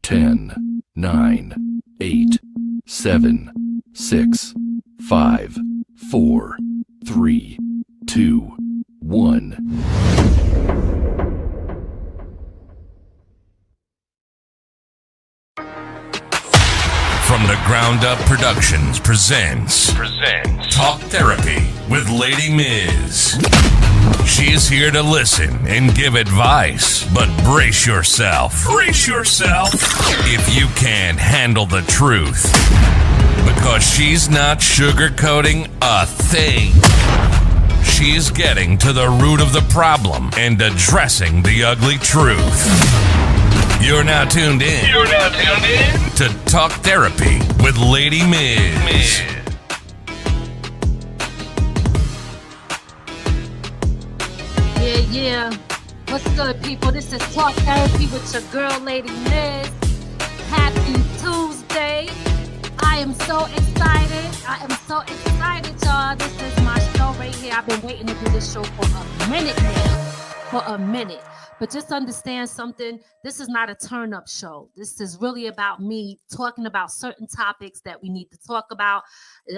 Ten, 9, 8, 7, 6, 5, 4, 3, 2, 1. From the Ground Up Productions presents Talk Therapy with Lady Miz. She is here to listen and give advice, but brace yourself. If you can't handle the truth, because she's not sugarcoating a thing. She's getting to the root of the problem and addressing the ugly truth. You're now tuned in to Talk Therapy with Lady Miz. Yeah. What's good, people? This is Talk Therapy with your girl, Lady Miz. Happy Tuesday. I am so excited, y'all. This is my show right here. I've been waiting to do this show for a minute now. But just understand something. This is not a turn-up show. This is really about me talking about certain topics that we need to talk about.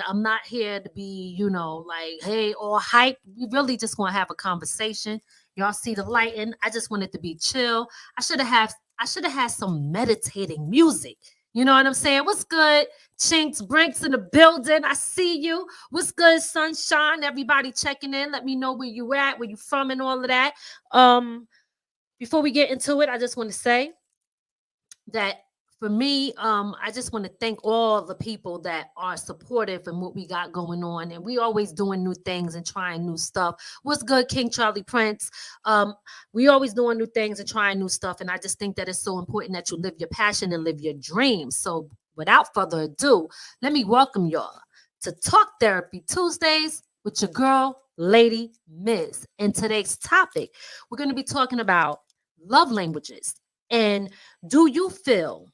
I'm not here to be, like, hey, all hype. We really just want to have a conversation. Y'all see the lighting. I just want it to be chill. I should have had some meditating music. You know what I'm saying? What's good? Chinks Brinks in the building. I see you. What's good, Sunshine? Everybody checking in. Let me know where you at, where you from, and all of that. Before we get into it, I just want to say that for me, I just want to thank all the people that are supportive in what we got going on. And we always doing new things and trying new stuff. What's good, King Charlie Prince? We always doing new things and trying new stuff. And I just think that it's so important that you live your passion and live your dreams. So without further ado, let me welcome y'all to Talk Therapy Tuesdays with your girl, Lady Miz. And today's topic, we're going to be talking about love languages. And do you feel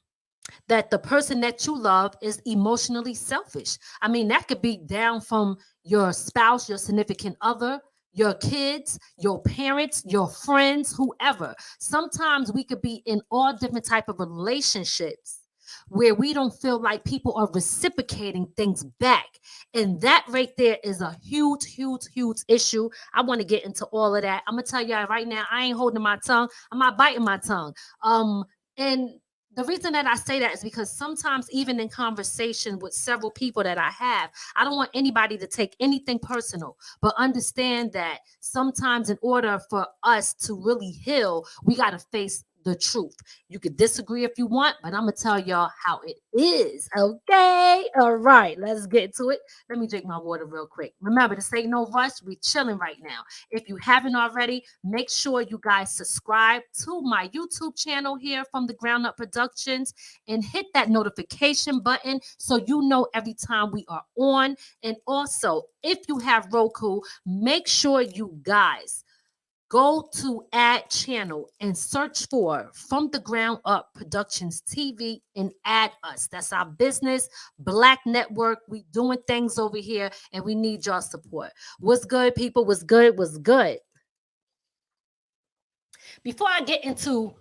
that the person that you love is emotionally selfish? I mean, that could be down from your spouse, your significant other, your kids, your parents, your friends, whoever. Sometimes we could be in all different type of relationships where we don't feel like people are reciprocating things back. And that right there is a huge issue. I want to get into all of that. I'm going to tell y'all right now, I ain't holding my tongue. I'm not biting my tongue. And the reason that I say that is because sometimes even in conversation with several people that I have, I don't want anybody to take anything personal, but understand that sometimes in order for us to really heal, we got to face the truth. You could disagree if you want, but I'm going to tell y'all how it is. Okay. All right. Let's get to it. Let me drink my water real quick. Remember, this ain't no rush. We chilling right now. If you haven't already, make sure you guys subscribe to my YouTube channel here from the Ground Up Productions and hit that notification button so you know every time we are on. And also, if you have Roku, make sure you guys go to add channel and search for From the Ground Up Productions TV and add us. That's our business, Black Network. We doing things over here and we need your support. What's good, people? What's good? Before I get into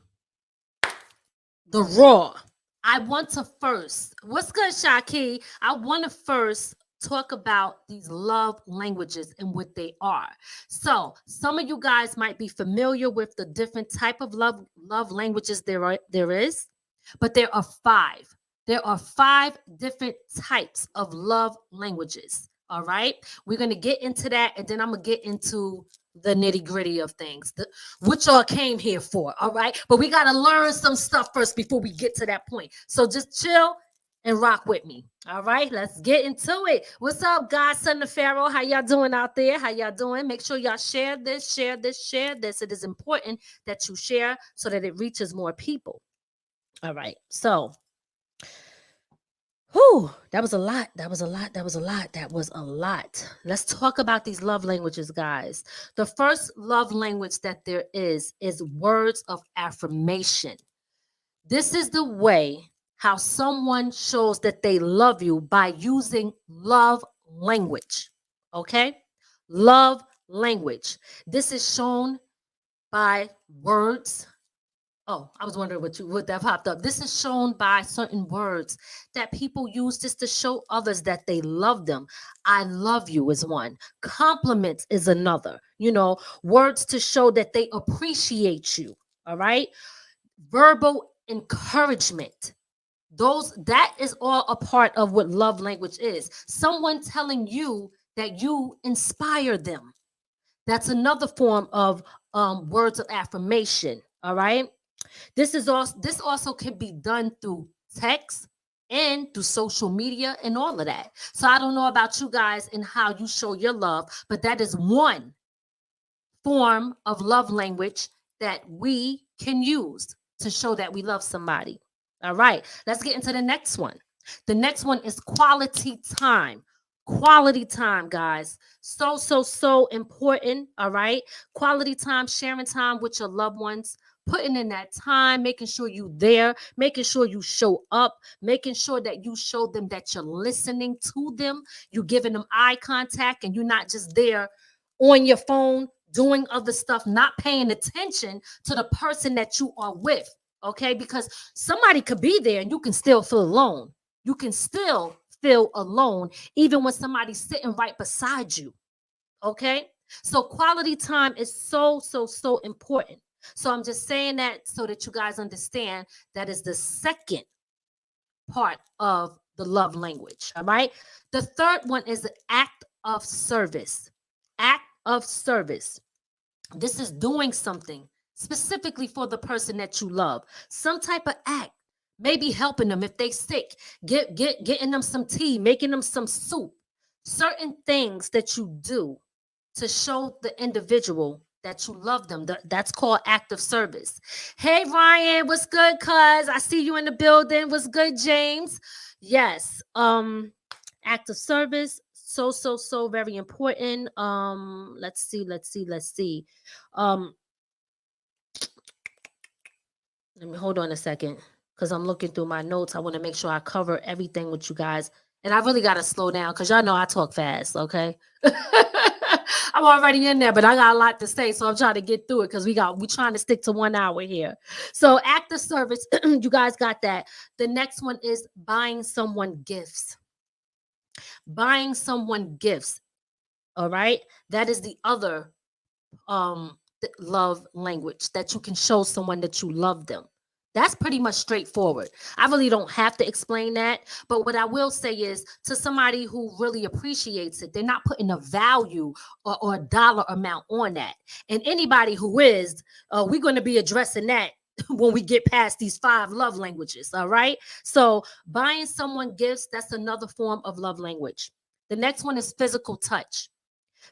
the raw, I want to first, what's good, Shaki? I want to first talk about these love languages and what they are. So some of you guys might be familiar with the different type of love languages there is, but there are 5. There are 5 different types of love languages. All right. We're going to get into that. And then I'm going to get into the nitty gritty of things, what y'all came here for. All right. But we got to learn some stuff first before we get to that point. So just chill and rock with me. All right, let's get into it. What's up, Godson of Pharaoh? How y'all doing out there? How y'all doing? Make sure y'all share this. It is important that you share so that it reaches more people. All right, so, that was a lot. Let's talk about these love languages, guys. The first love language that there is words of affirmation. This is the way how someone shows that they love you by using love language. Okay? Love language. This is shown by words. Oh, I was wondering what that popped up. This is shown by certain words that people use just to show others that they love them. I love you is one. Compliments is another. Words to show that they appreciate you. All right? Verbal encouragement. That is all a part of what love language is. Someone telling you that you inspire them. That's another form of words of affirmation. All right. This also can be done through text and through social media and all of that. So I don't know about you guys and how you show your love, but that is one form of love language that we can use to show that we love somebody. All right, let's get into the next one. The next one is quality time. Quality time, guys. So important. All right. Quality time, sharing time with your loved ones, putting in that time, making sure you there, making sure you show up, making sure that you show them that you're listening to them, you're giving them eye contact, and you're not just there on your phone doing other stuff, not paying attention to the person that you are with. Okay, because somebody could be there and you can still feel alone. You can still feel alone even when somebody's sitting right beside you. Okay, so quality time is so important. So I'm just saying that so that you guys understand that is the second part of the love language. All right, the third one is the act of service. Act of service. This is doing something specifically for the person that you love. Some type of act. Maybe helping them if they sick, getting them some tea, making them some soup. Certain things that you do to show the individual that you love them. That's called act of service. Hey, Ryan, what's good, cuz? I see you in the building. What's good, James? Yes. Act of service. So very important. Let's see. Let me hold on a second because I'm looking through my notes. I want to make sure I cover everything with you guys. And I really got to slow down because y'all know I talk fast, okay? I'm already in there, but I got a lot to say, so I'm trying to get through it because we trying to stick to 1 hour here. So act of service, you guys got that. The next one is buying someone gifts. Buying someone gifts, all right? That is the other love language that you can show someone that you love them. That's pretty much straightforward. I really don't have to explain that. But what I will say is to somebody who really appreciates it, they're not putting a value or a dollar amount on that. And anybody who is, we're going to be addressing that when we get past these 5 love languages. All right. So buying someone gifts, that's another form of love language. The next one is physical touch.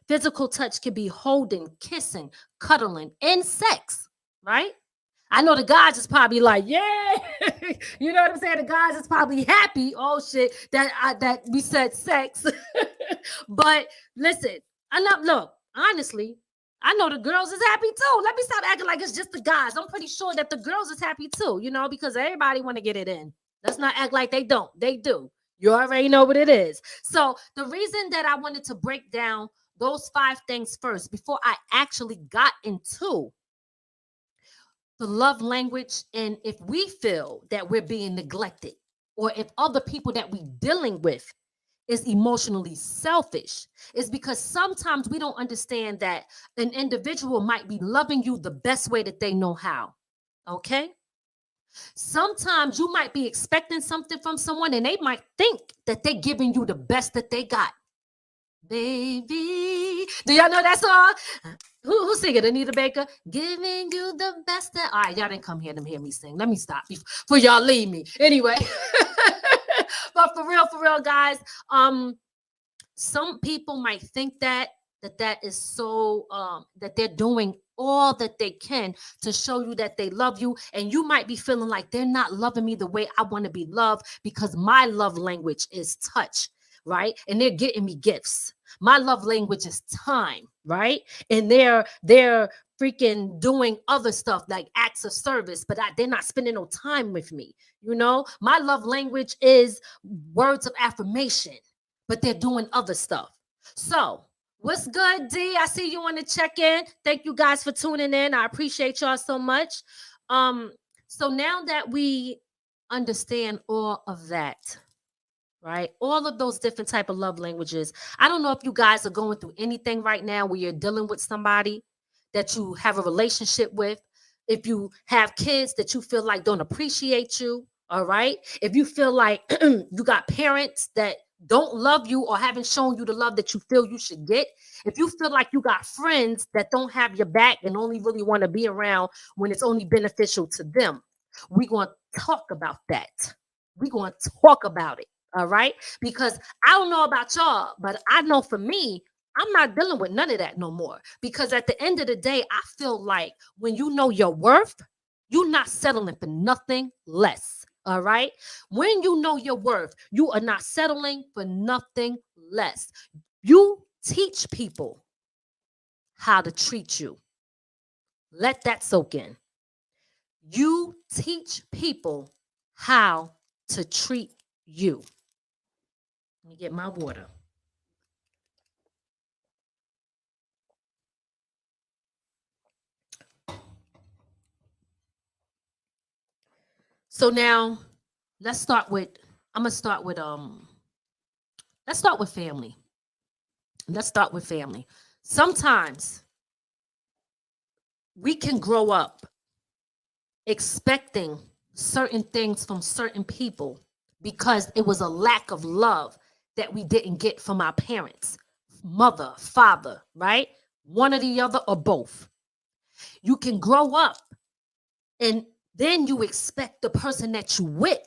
Physical touch can be holding, kissing, cuddling, and sex, right? I know the guys is probably like, yeah, you know what I'm saying? The guys is probably happy. Oh shit, that we said sex. But listen, look, honestly, I know the girls is happy too. Let me stop acting like it's just the guys. I'm pretty sure that the girls is happy too, because everybody want to get it in. Let's not act like they don't. They do. You already know what it is. So the reason that I wanted to break down those 5 things first before I actually got into the love language, and if we feel that we're being neglected, or if other people that we're dealing with is emotionally selfish, is because sometimes we don't understand that an individual might be loving you the best way that they know how. Okay? Sometimes you might be expecting something from someone and they might think that they're giving you the best that they got. Baby, do y'all know that song? Who sing it? Anita Baker. Giving you the best. All right, y'all didn't come here to hear me sing. Let me stop before y'all leave me. Anyway, but for real, guys. Some people might think that is so that they're doing all that they can to show you that they love you, and you might be feeling like they're not loving me the way I want to be loved because my love language is touch. Right? And they're getting me gifts. My love language is time, right? And they're freaking doing other stuff like acts of service, but they're not spending no time with me. My love language is words of affirmation. but they're doing other stuff. So, what's good, D? I see you on the check-in. Thank you guys for tuning in. I appreciate y'all so much. So now that we understand all of that, right? All of those different type of love languages. I don't know if you guys are going through anything right now where you're dealing with somebody that you have a relationship with. If you have kids that you feel like don't appreciate you, all right? If you feel like you got parents that don't love you or haven't shown you the love that you feel you should get, if you feel like you got friends that don't have your back and only really want to be around when it's only beneficial to them, we're going to talk about that. We're going to talk about it, all right? Because I don't know about y'all, but I know for me, I'm not dealing with none of that no more. Because at the end of the day, I feel like when you know your worth, you're not settling for nothing less. All right. When you know your worth, you are not settling for nothing less. You teach people how to treat you. Let that soak in. You teach people how to treat you. Let me get my water. So now let's start with let's start with family. Let's start with family. Sometimes we can grow up expecting certain things from certain people because it was a lack of love that we didn't get from our parents, mother, father, right? One or the other or both. You can grow up and then you expect the person that you with,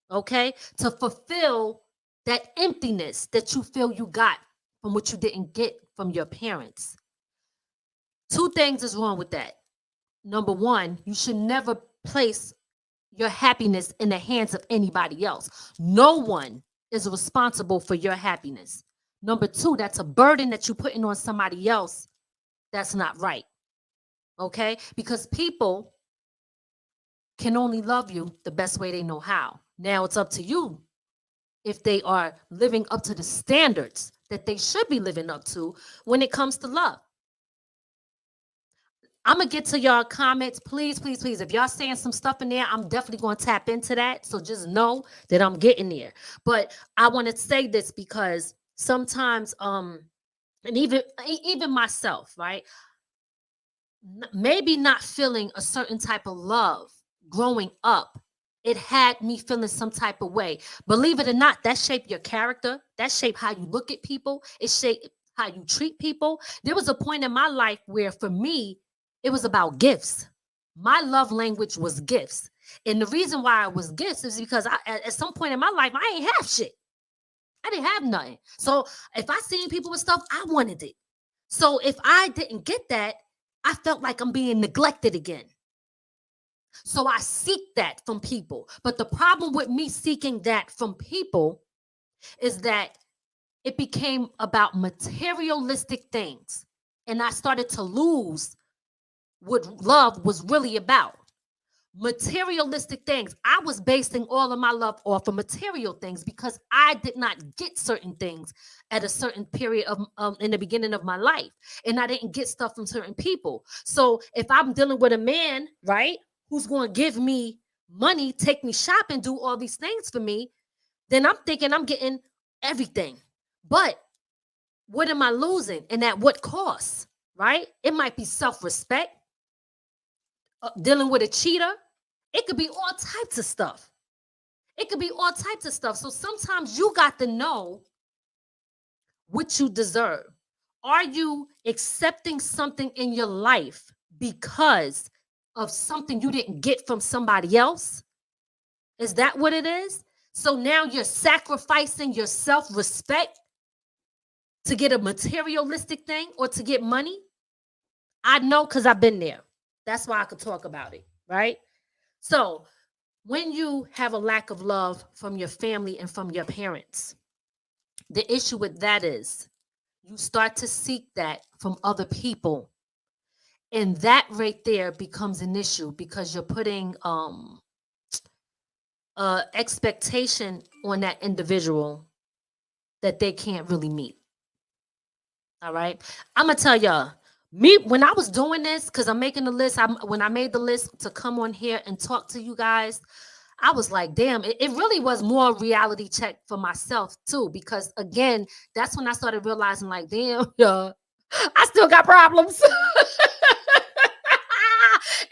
okay, to fulfill that emptiness that you feel you got from what you didn't get from your parents. Two things is wrong with that. Number one, you should never place your happiness in the hands of anybody else. No one is responsible for your happiness. Number two, that's a burden that you're putting on somebody else. That's not right. Okay? Because people can only love you the best way they know how. Now it's up to you if they are living up to the standards that they should be living up to when it comes to love. I'm going to get to y'all comments. Please, please, please. If y'all saying some stuff in there, I'm definitely going to tap into that. So just know that I'm getting there. But I want to say this because sometimes, and even myself, right? Maybe not feeling a certain type of love growing up, it had me feeling some type of way. Believe it or not, that shaped your character. That shaped how you look at people. It shaped how you treat people. There was a point in my life where for me, it was about gifts. My love language was gifts. And the reason why it was gifts is because at some point in my life, I ain't have shit. I didn't have nothing. So if I seen people with stuff, I wanted it. So if I didn't get that, I felt like I'm being neglected again. So I seek that from people. But the problem with me seeking that from people is that it became about materialistic things. And I started to lose what love was really about. Materialistic things. I was basing all of my love off of material things because I did not get certain things at a certain period of in the beginning of my life, and I didn't get stuff from certain people. So if I'm dealing with a man, right, who's going to give me money, take me shopping, do all these things for me, then I'm thinking I'm getting everything. But what am I losing, and at what cost? Right? It might be self-respect. Dealing with a cheater, it could be all types of stuff. It could be all types of stuff. So sometimes you got to know what you deserve. Are you accepting something in your life because of something you didn't get from somebody else? Is that what it is? So now you're sacrificing your self-respect to get a materialistic thing or to get money? I know because I've been there. That's why I could talk about it, right? So when you have a lack of love from your family and from your parents, the issue with that is you start to seek that from other people. And that right there becomes an issue because you're putting expectation on that individual that they can't really meet. All right. I'm going to tell y'all, me, when I was doing this, because I'm making the list, when I made the list to come on here and talk to you guys, I was like, damn, it really was more reality check for myself too, because again, that's when I started realizing like, damn, yeah, I still got problems.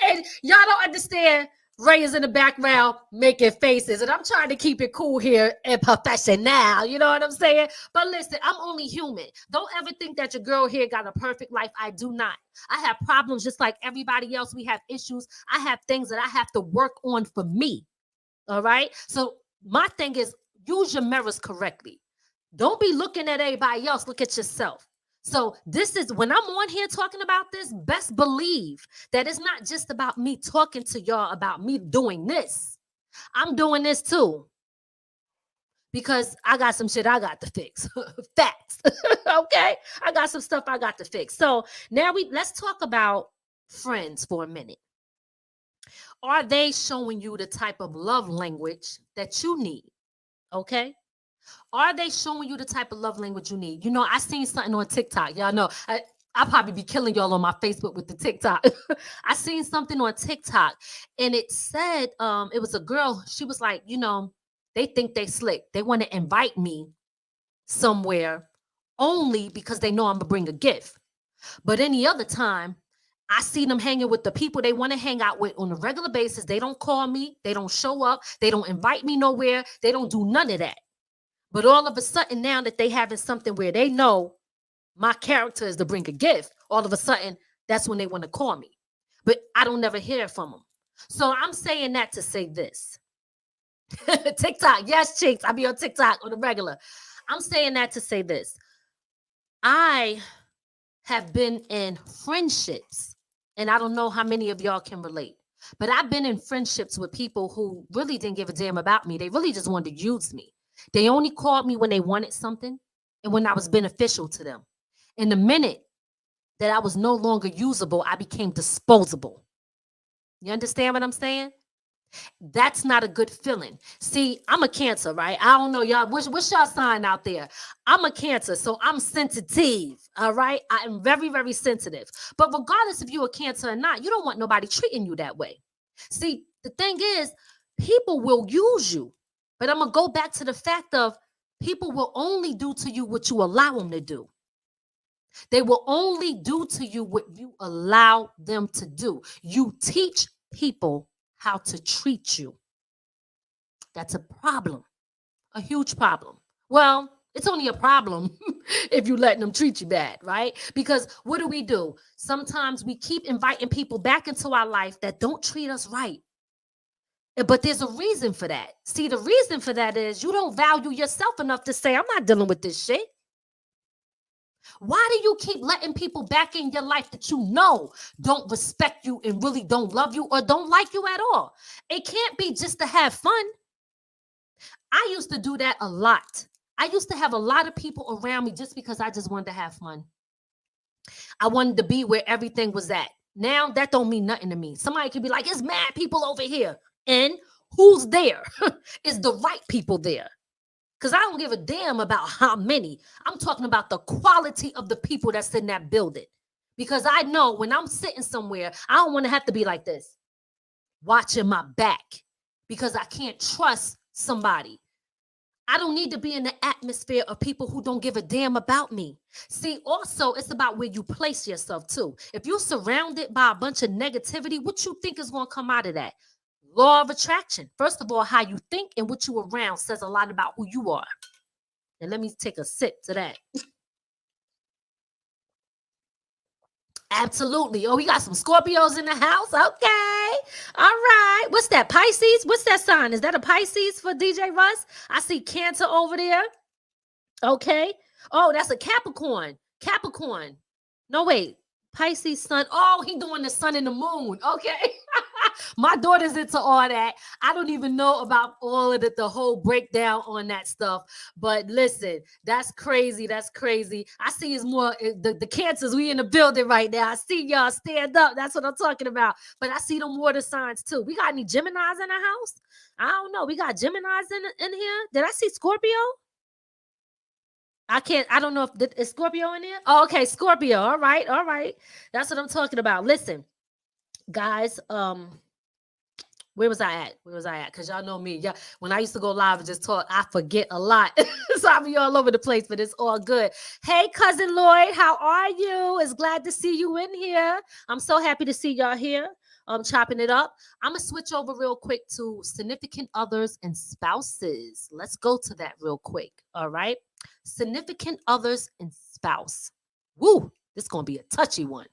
And y'all don't understand. Ray is in the background making faces, and I'm trying to keep it cool here and professional. You know what I'm saying? But listen, I'm only human. Don't ever think that your girl here got a perfect life. I do not. I have problems just like everybody else. We have issues. I have things that I have to work on for me. All right? So my thing is use your mirrors correctly. Don't be looking at everybody else. Look at yourself. So this is when I'm on here talking about this, best believe that it's not just about me talking to y'all about me doing this. I'm doing this too because I got some shit I got to fix. Facts. Okay? I got some stuff I got to fix. So now let's talk about friends for a minute. Are they showing you the type of love language that you need? Okay? Are they showing you the type of love language you need? You know, I seen something on TikTok. Y'all know, I'll probably be killing y'all on my Facebook with the TikTok. I seen something on TikTok and it said, it was a girl. She was like, you know, they think they slick. They want to invite me somewhere only because they know I'm going to bring a gift. But any other time, I see them hanging with the people they want to hang out with on a regular basis. They don't call me. They don't show up. They don't invite me nowhere. They don't do none of that. But all of a sudden, now that they having something where they know my character is to bring a gift, all of a sudden, that's when they want to call me. But I don't never hear from them. So I'm saying that to say this. TikTok, yes, chicks. I be on TikTok on the regular. I'm saying that to say this. I have been in friendships, and I don't know how many of y'all can relate, but I've been in friendships with people who really didn't give a damn about me. They really just wanted to use me. They only called me when they wanted something and when I was beneficial to them. And the minute that I was no longer usable, I became disposable. You understand what I'm saying? That's not a good feeling. See, I'm a Cancer, right? I don't know, y'all. What's y'all sign out there? I'm a Cancer, so I'm sensitive, all right? I am very, very sensitive. But regardless if you're a Cancer or not, you don't want nobody treating you that way. See, the thing is, people will use you. But I'm going to go back to the fact of people will only do to you what you allow them to do. They will only do to you what you allow them to do. You teach people how to treat you. That's a problem, a huge problem. Well, it's only a problem if you let them treat you bad, right? Because what do? Sometimes we keep inviting people back into our life that don't treat us right. But there's a reason for that. See, the reason for that is you don't value yourself enough to say, I'm not dealing with this shit. Why do you keep letting people back in your life that you know don't respect you and really don't love you or don't like you at all? It can't be just to have fun. I used to do that a lot. I used to have a lot of people around me just because I just wanted to have fun. I wanted to be where everything was at. Now that don't mean nothing to me. Somebody could be like, it's mad people over here. And who's there? Is the right people there? Because I don't give a damn about how many. I'm talking about the quality of the people that's in that building. Because I know when I'm sitting somewhere, I don't want to have to be like this, watching my back, because I can't trust somebody. I don't need to be in the atmosphere of people who don't give a damn about me. See, also, it's about where you place yourself, too. If you're surrounded by a bunch of negativity, what you think is going to come out of that? Law of attraction. First of all, how you think and what you around says a lot about who you are. And let me take a sip to that. Absolutely. Oh, we got some Scorpios in the house. Okay. All right. What's that? Pisces? What's that sign? Is that a Pisces for DJ Russ? I see Cancer over there. Okay. Oh, that's a Capricorn. Capricorn. No, wait. Pisces sun. Oh, he doing the sun and the moon. Okay. My daughter's into all that. I don't even know about all of the whole breakdown on that stuff. But listen, that's crazy. That's crazy. I see it's more the Cancers. We in the building right now. I see y'all stand up. That's what I'm talking about. But I see them water signs too. We got any Geminis in the house? I don't know. We got Geminis in here. Did I see Scorpio? I don't know if is Scorpio in there? Oh, okay, Scorpio. All right, all right. That's what I'm talking about. Listen, guys, where was I at? Where was I at? Because y'all know me. Yeah, when I used to go live and just talk, I forget a lot. So I be all over the place, but it's all good. Hey, cousin Lloyd, how are you? It's glad to see you in here. I'm so happy to see y'all here. Chopping it up. I'm gonna switch over real quick to significant others and spouses. Let's go to that real quick. All right. Significant others and spouse. Woo, this is gonna be a touchy one.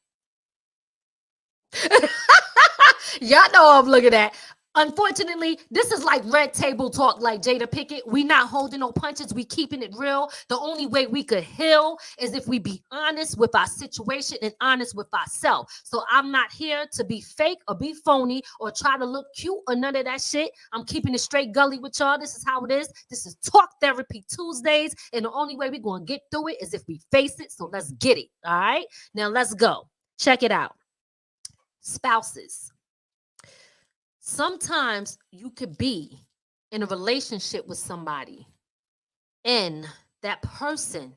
Y'all know I'm looking at. Unfortunately, this is like red table talk, like Jada Pickett. We not holding no punches. We keeping it real. The only way we could heal is if we be honest with our situation and honest with ourselves. So I'm not here to be fake or be phony or try to look cute or none of that shit. I'm keeping it straight gully with y'all. This is how it is. This is Talk Therapy Tuesdays. And the only way we're going to get through it is if we face it. So let's get it. All right. Now let's go. Check it out. Spouses. Sometimes you could be in a relationship with somebody and that person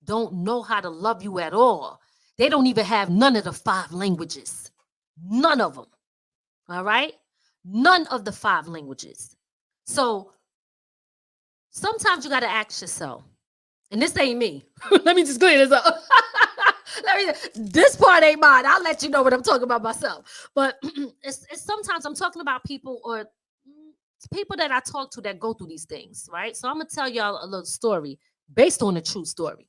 don't know how to love you at all. They don't even have none of the 5 languages. None of them. All right? None of the 5 languages. So sometimes you got to ask yourself, and this ain't me. Let me just clear this up. This part ain't mine. I'll let you know what I'm talking about myself. But it's sometimes I'm talking about people or people that I talk to that go through these things, right? So I'm going to tell y'all a little story based on a true story.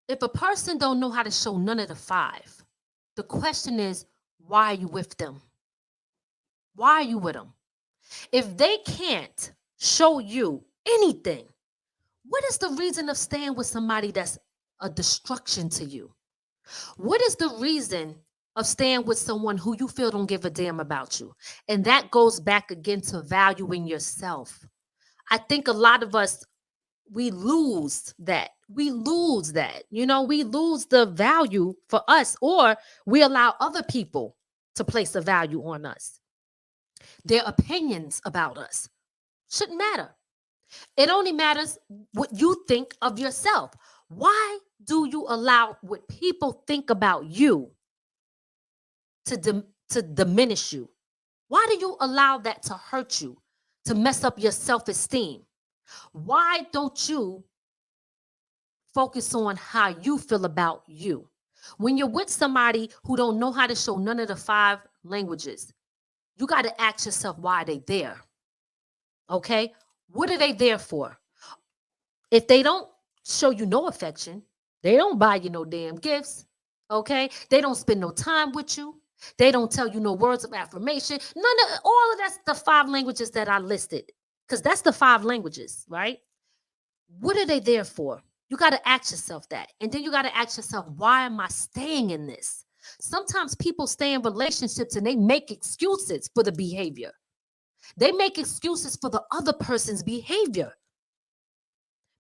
If a person don't know how to show none of the 5, the question is, why are you with them? Why are you with them? If they can't show you anything, what is the reason of staying with somebody that's a destruction to you? What is the reason of staying with someone who you feel don't give a damn about you? And that goes back again to valuing yourself. I think a lot of us, we lose that. We lose that. You know, we lose the value for us, or we allow other people to place a value on us. Their opinions about us shouldn't matter. It only matters what you think of yourself. Why do you allow what people think about you to diminish you? Why do you allow that to hurt you, to mess up your self-esteem? Why don't you focus on how you feel about you? When you're with somebody who don't know how to show none of the 5 languages, you got to ask yourself, why are they there? Okay? What are they there for? If they don't show you no affection, they don't buy you no damn gifts, okay? They don't spend no time with you. They don't tell you no words of affirmation. All of that's the 5 languages that I listed, because that's the 5 languages, right? What are they there for? You got to ask yourself that. And then you got to ask yourself, why am I staying in this? Sometimes people stay in relationships and they make excuses for the behavior. They make excuses for the other person's behavior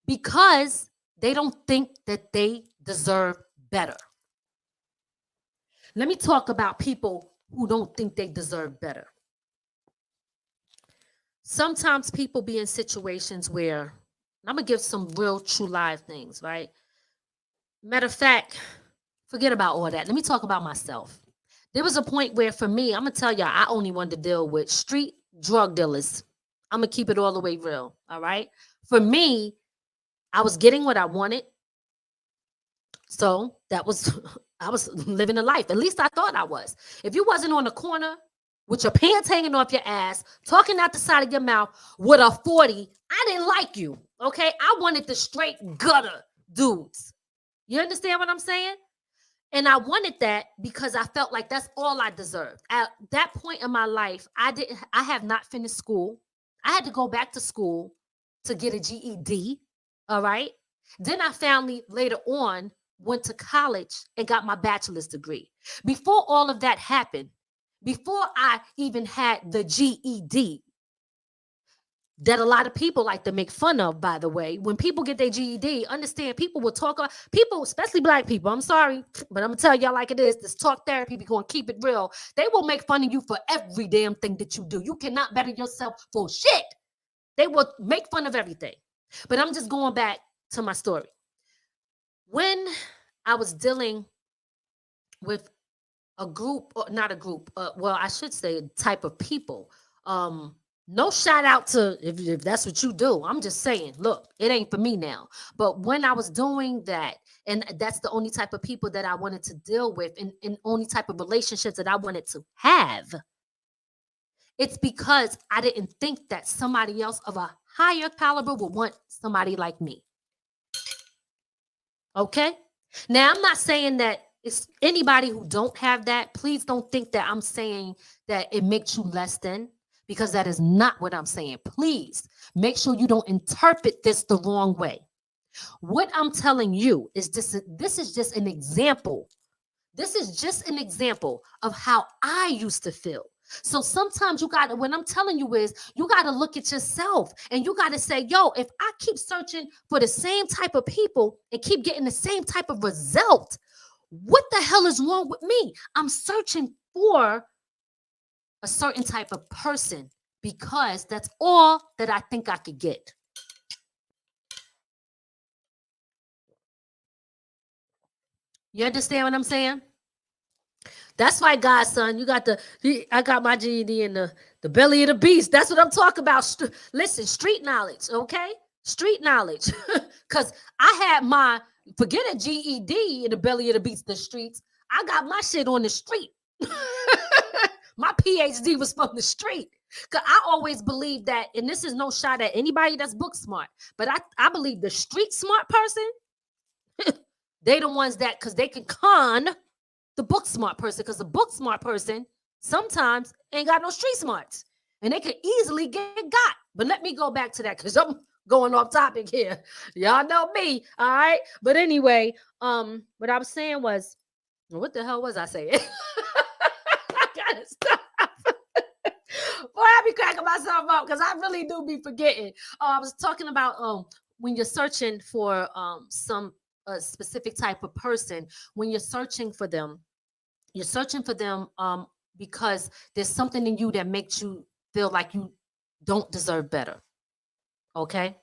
because they don't think that they deserve better. Let me talk about people who don't think they deserve better. Sometimes people be in situations where, I'm going to give some real true live things, right? Matter of fact, forget about all that. Let me talk about myself. There was a point where, for me, I'm going to tell y'all, I only wanted to deal with street drug dealers. I'm going to keep it all the way real, all right? For me, I was getting what I wanted. So that was, I was living a life. At least I thought I was. If you wasn't on the corner with your pants hanging off your ass, talking out the side of your mouth with a 40, I didn't like you, okay? I wanted the straight gutter dudes. You understand what I'm saying? And I wanted that because I felt like that's all I deserved. At that point in my life, I have not finished school. I had to go back to school to get a GED, all right? Then I finally later on went to college and got my bachelor's degree. Before all of that happened, before I even had the GED, that a lot of people like to make fun of, by the way. When people get their GED, understand people will talk about, people, especially Black people, I'm sorry, but I'm going to tell y'all like it is, this talk therapy, we're going to keep it real. They will make fun of you for every damn thing that you do. You cannot better yourself for shit. They will make fun of everything. But I'm just going back to my story. When I was dealing with a group, or not a group, well, I should say a type of people. No shout out to if that's what you do. I'm just saying, look, it ain't for me now. But when I was doing that, and that's the only type of people that I wanted to deal with, and only type of relationships that I wanted to have, it's because I didn't think that somebody else of a higher caliber would want somebody like me. Okay? Now, I'm not saying that it's anybody who don't have that. Please don't think that I'm saying that it makes you less than, because that is not what I'm saying. Please make sure you don't interpret this the wrong way. What I'm telling you is this is just an example. This is just an example of how I used to feel. So sometimes you got to, what I'm telling you is you got to look at yourself and you got to say, yo, if I keep searching for the same type of people and keep getting the same type of result, what the hell is wrong with me? I'm searching for a certain type of person because that's all that I think I could get. You understand what I'm saying? That's why, godson, you got I got my GED in the belly of the beast. That's what I'm talking about. Listen, street knowledge, okay? Street knowledge. Because I had forget a GED in the belly of the beast, the streets. I got my shit on the street. My PhD was from the street. Because I always believe that, and this is no shot at anybody that's book smart, but I believe the street smart person, they the ones that, because they can con the book smart person, because the book smart person sometimes ain't got no street smarts and they can easily get got. But let me go back to that because I'm going off topic here. Y'all know me, all right? But anyway, what I was saying was, what the hell was I saying? I gotta stop. Boy, I be cracking myself up because I really do be forgetting. I was talking about when you're searching for some specific type of person, when you're searching for them, because there's something in you that makes you feel like you don't deserve better. Okay?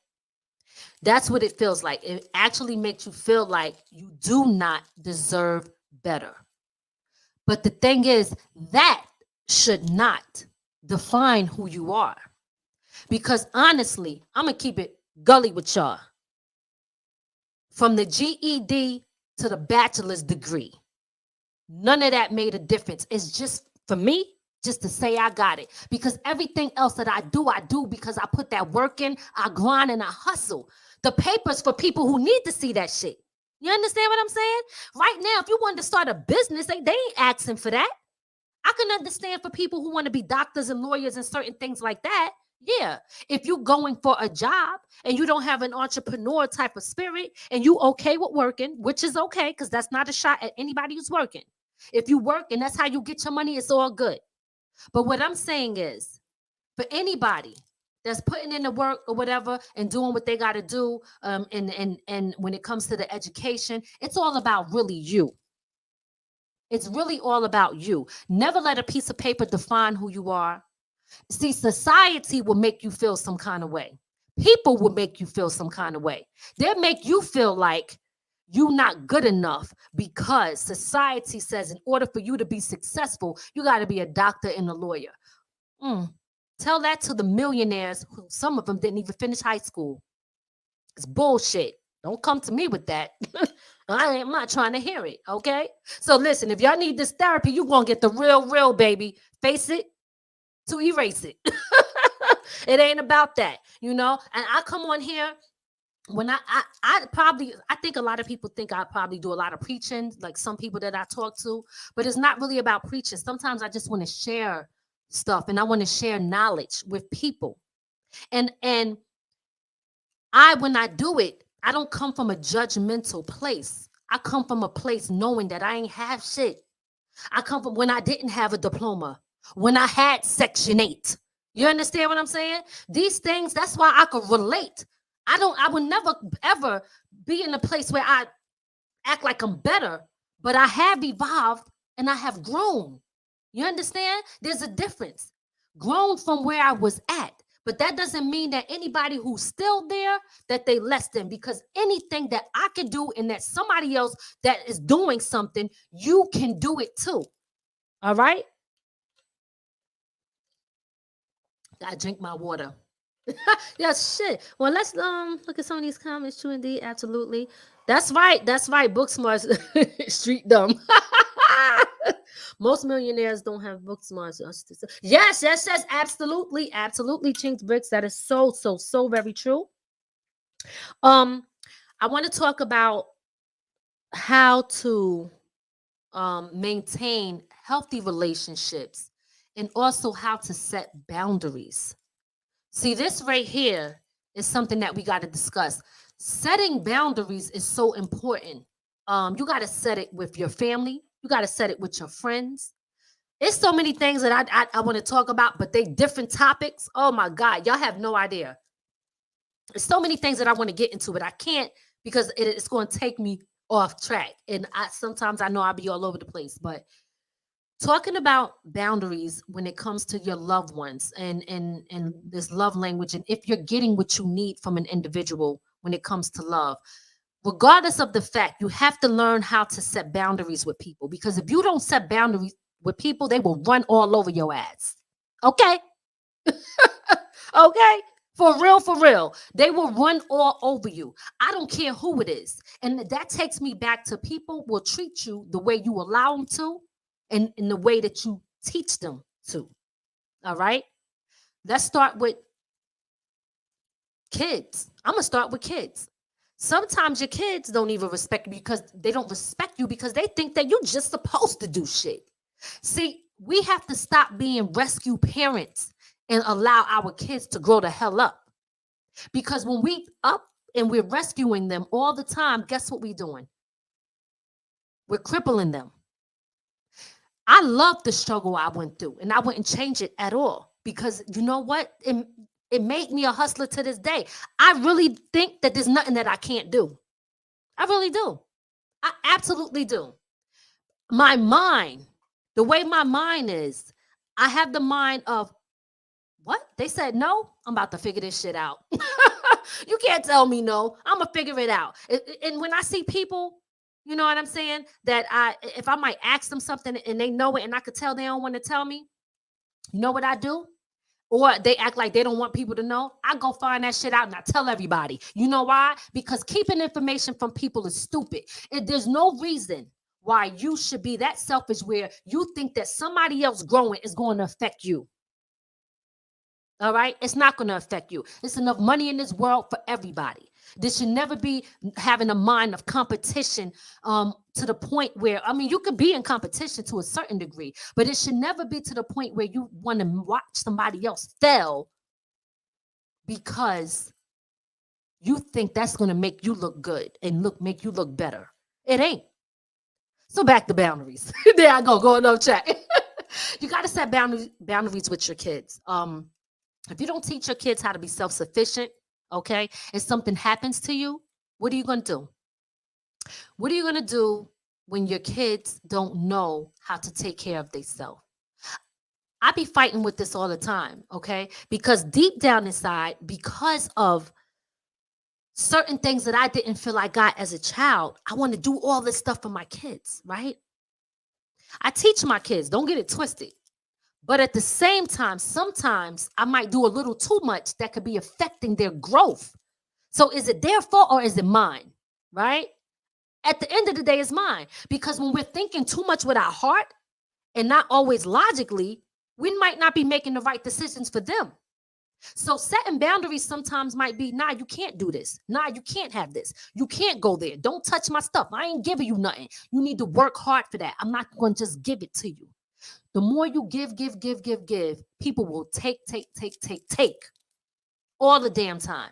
That's what it feels like. It actually makes you feel like you do not deserve better. But the thing is, that should not define who you are. Because honestly, I'm going to keep it gully with y'all. From the GED to the bachelor's degree, none of that made a difference. It's just, for me, just to say I got it. Because everything else that I do because I put that work in, I grind and I hustle. The paper's for people who need to see that shit. You understand what I'm saying? Right now, if you wanted to start a business, they ain't asking for that. I can understand for people who want to be doctors and lawyers and certain things like that. Yeah, if you're going for a job and you don't have an entrepreneur type of spirit and you okay with working, which is okay because that's not a shot at anybody who's working. If you work and that's how you get your money, it's all good. But what I'm saying is, for anybody that's putting in the work or whatever and doing what they got to do, and when it comes to the education, it's all about really you. It's really all about you. Never let a piece of paper define who you are. See, society will make you feel some kind of way. People will make you feel some kind of way. They'll make you feel like you're not good enough because society says in order for you to be successful, you got to be a doctor and a lawyer. Tell that to the millionaires who some of them didn't even finish high school. It's bullshit. Don't come to me with that. I'm not trying to hear it, okay? So listen, if y'all need this therapy, you're going to get the real, baby. Face it to erase it. It ain't about that, you know? And I come on here when I think a lot of people think I probably do a lot of preaching, like some people that I talk to, but it's not really about preaching. Sometimes I just want to share stuff and I want to share knowledge with people. And when I do it, I don't come from a judgmental place. I come from a place knowing that I ain't have shit. I come from when I didn't have a diploma, when I had Section 8. You understand what I'm saying? These things, that's why I could relate. I would never, ever be in a place where I act like I'm better, but I have evolved and I have grown. You understand? There's a difference. Grown from where I was at, But that doesn't mean that anybody who's still there, that they less than, because anything that I can do and that somebody else that is doing something, you can do it too. All right? I drink my water. Yeah, shit. Well, let's look at some of these comments. True indeed, absolutely. That's right. That's right. Book smarts, street dumb. Most millionaires don't have book smarts. Yes, yes, yes, absolutely, absolutely. Chinks bricks. That is so very true. I want to talk about how to maintain healthy relationships and also how to set boundaries. See, this right here is something that we got to discuss. Setting boundaries is so important. You got to set it with your family. You got to set it with your friends. It's so many things that I want to talk about, but they different topics. Oh my God, y'all have no idea. There's so many things that I want to get into, but I can't because it's going to take me off track. And sometimes I know I'll be all over the place, but talking about boundaries when it comes to your loved ones and this love language, and if you're getting what you need from an individual when it comes to love, regardless of the fact, you have to learn how to set boundaries with people, because if you don't set boundaries with people, they will run all over your ass. Okay? Okay? For real. They will run all over you. I don't care who it is. And that takes me back to people will treat you the way you allow them to and in the way that you teach them to. All right? Let's start with kids. I'm going to start with kids. Sometimes your kids don't even respect you because they don't respect you because they think that you're just supposed to do shit. See, we have to stop being rescue parents and allow our kids to grow the hell up. Because when we up and we're rescuing them all the time, guess what we're doing? We're crippling them. I love the struggle I went through, and I wouldn't change it at all, because you know what? It made me a hustler to this day. I really think that there's nothing that I can't do. I really do. I absolutely do. My mind, the way my mind is, I have the mind of, what? They said no? I'm about to figure this shit out. You can't tell me no. I'm going to figure it out. And when I see people, you know what I'm saying, that if I might ask them something and they know it and I could tell they don't want to tell me, you know what I do? Or they act like they don't want people to know, I go find that shit out and I tell everybody. You know why? Because keeping information from people is stupid. There's no reason why you should be that selfish where you think that somebody else growing is going to affect you. All right? It's not going to affect you. There's enough money in this world for everybody. This should never be having a mind of competition to the point where, I mean, you could be in competition to a certain degree, but it should never be to the point where you want to watch somebody else fail because you think that's going to make you look good and make you look better. It ain't. So back to boundaries. There I go, going on chat. You got to set boundaries with your kids. If you don't teach your kids how to be self-sufficient, okay, and something happens to you, what are you going to do? What are you going to do when your kids don't know how to take care of themselves? I be fighting with this all the time, okay? Because deep down inside, because of certain things that I didn't feel I got as a child, I want to do all this stuff for my kids, right? I teach my kids, don't get it twisted. But at the same time, sometimes I might do a little too much that could be affecting their growth. So is it their fault or is it mine, right? At the end of the day, it's mine. Because when we're thinking too much with our heart and not always logically, we might not be making the right decisions for them. So setting boundaries sometimes might be, nah, you can't do this. Nah, you can't have this. You can't go there. Don't touch my stuff. I ain't giving you nothing. You need to work hard for that. I'm not going to just give it to you. The more you give, people will take all the damn time.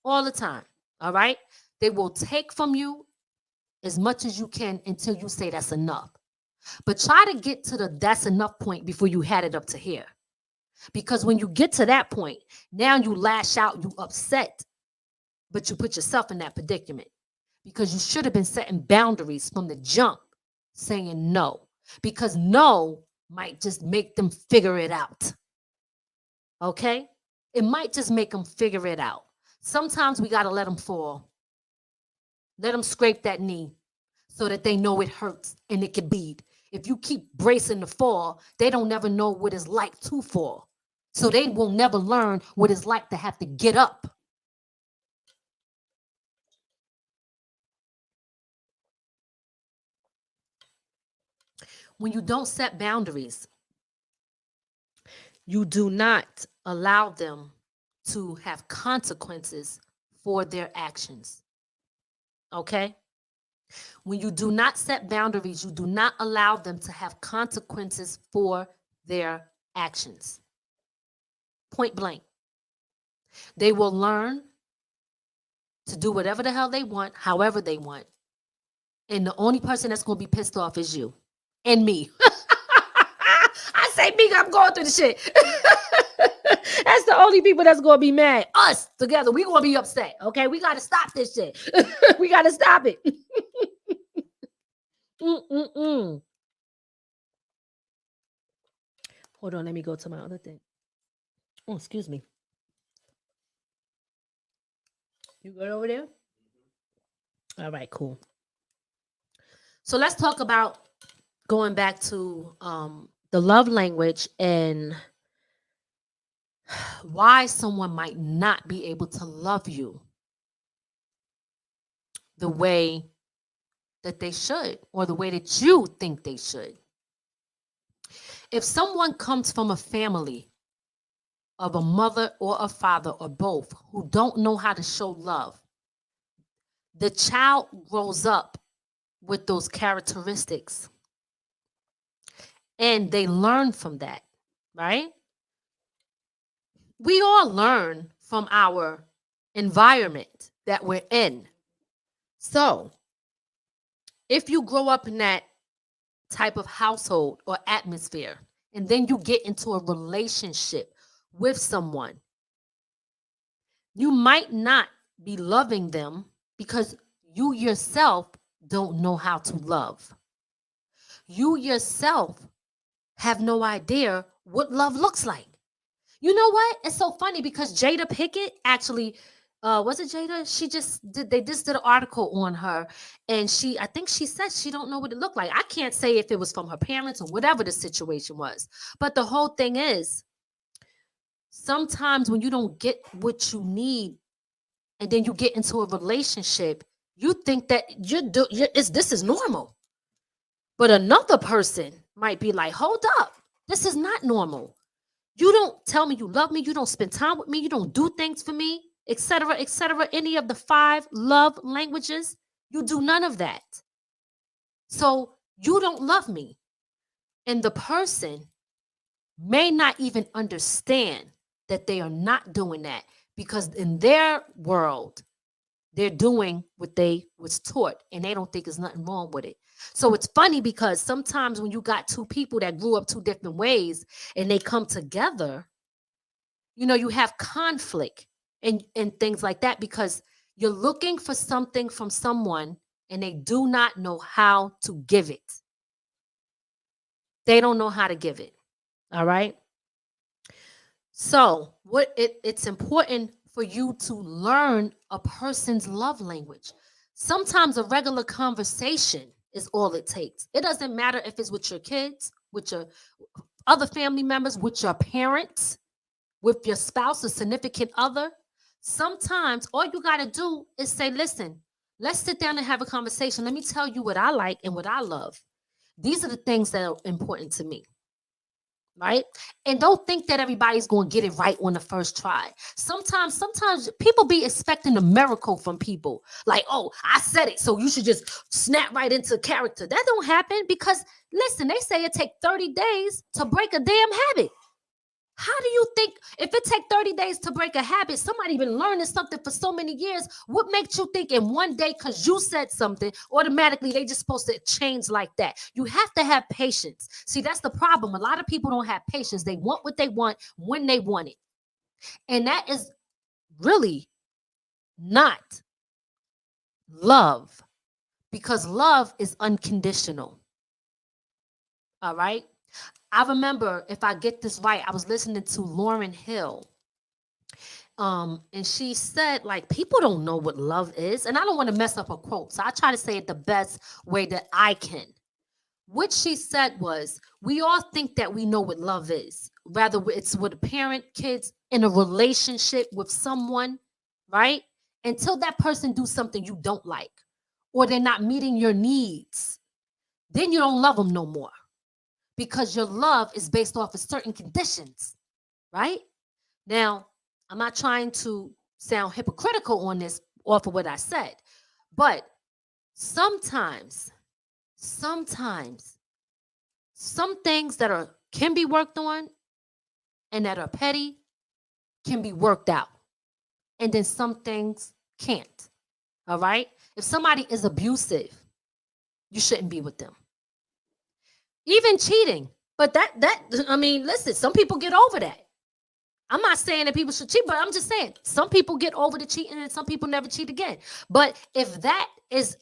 All the time. All right? They will take from you as much as you can until you say that's enough. But try to get to the that's enough point before you had it up to here. Because when you get to that point, now you lash out, you upset, but you put yourself in that predicament. Because you should have been setting boundaries from the jump, saying no. Because no might just make them figure it out. Okay? It might just make them figure it out. Sometimes we got to let them fall. Let them scrape that knee so that they know it hurts and it can bleed. If you keep bracing the fall, they don't never know what it's like to fall. So they will never learn what it's like to have to get up. When you don't set boundaries, you do not allow them to have consequences for their actions. Okay? When you do not set boundaries, you do not allow them to have consequences for their actions. Point blank. They will learn to do whatever the hell they want, however they want. And the only person that's going to be pissed off is you and me. I say me, I'm going through the shit. That's the only people that's going to be mad. Us together, we going to be upset. Okay, we got to stop this shit. We got to stop it. Hold on, let me go to my other thing. Oh, excuse me. You good over there? All right, cool. So let's talk about going back to the love language and why someone might not be able to love you the way that they should or the way that you think they should. If someone comes from a family of a mother or a father or both who don't know how to show love, the child grows up with those characteristics and they learn from that, right? We all learn from our environment that we're in. So if you grow up in that type of household or atmosphere, and then you get into a relationship with someone, you might not be loving them because you yourself don't know how to love. You yourself have no idea what love looks like. You know what? It's so funny because Jada Pinkett actually, was it Jada? They just did an article on her, and I think she said she don't know what it looked like. I can't say if it was from her parents or whatever the situation was. But the whole thing is, sometimes when you don't get what you need, and then you get into a relationship, you think that this is normal. But another person might be like, hold up, this is not normal. You don't tell me you love me. You don't spend time with me. You don't do things for me, etc., etc. Any of the 5 love languages, you do none of that. So you don't love me. And the person may not even understand that they are not doing that because in their world, they're doing what they was taught and they don't think there's nothing wrong with it. So it's funny because sometimes when you got 2 people that grew up 2 different ways and they come together, you have conflict and things like that because you're looking for something from someone and they do not know how to give it. They don't know how to give it. All right. So it's important for you to learn a person's love language. Sometimes a regular conversation is all it takes. It doesn't matter if it's with your kids, with your other family members, with your parents, with your spouse or significant other. Sometimes all you got to do is say, listen, let's sit down and have a conversation. Let me tell you what I like and what I love. These are the things that are important to me. Right? And don't think that everybody's going to get it right on the first try. Sometimes people be expecting a miracle from people. Like, oh, I said it, so you should just snap right into character. That don't happen because, listen, they say it take 30 days to break a damn habit. How do you think if it take 30 days to break a habit, somebody been learning something for so many years, what makes you think in one day because you said something, automatically they just supposed to change like that? You have to have patience. See, that's the problem. A lot of people don't have patience. They want what they want when they want it. And that is really not love because love is unconditional. All right? I remember, if I get this right, I was listening to Lauryn Hill, And she said, like, people don't know what love is. And I don't want to mess up her quote. So I try to say it the best way that I can. What she said was, we all think that we know what love is. Rather, it's with a parent, kids, in a relationship with someone, right? Until that person do something you don't like, or they're not meeting your needs, then you don't love them no more. Because your love is based off of certain conditions, right? Now, I'm not trying to sound hypocritical on this off of what I said, but sometimes some things that can be worked on and that are petty can be worked out. And then some things can't. All right? If somebody is abusive, you shouldn't be with them. Even cheating. But listen, some people get over that. I'm not saying that people should cheat, but I'm just saying some people get over the cheating and some people never cheat again. But if that is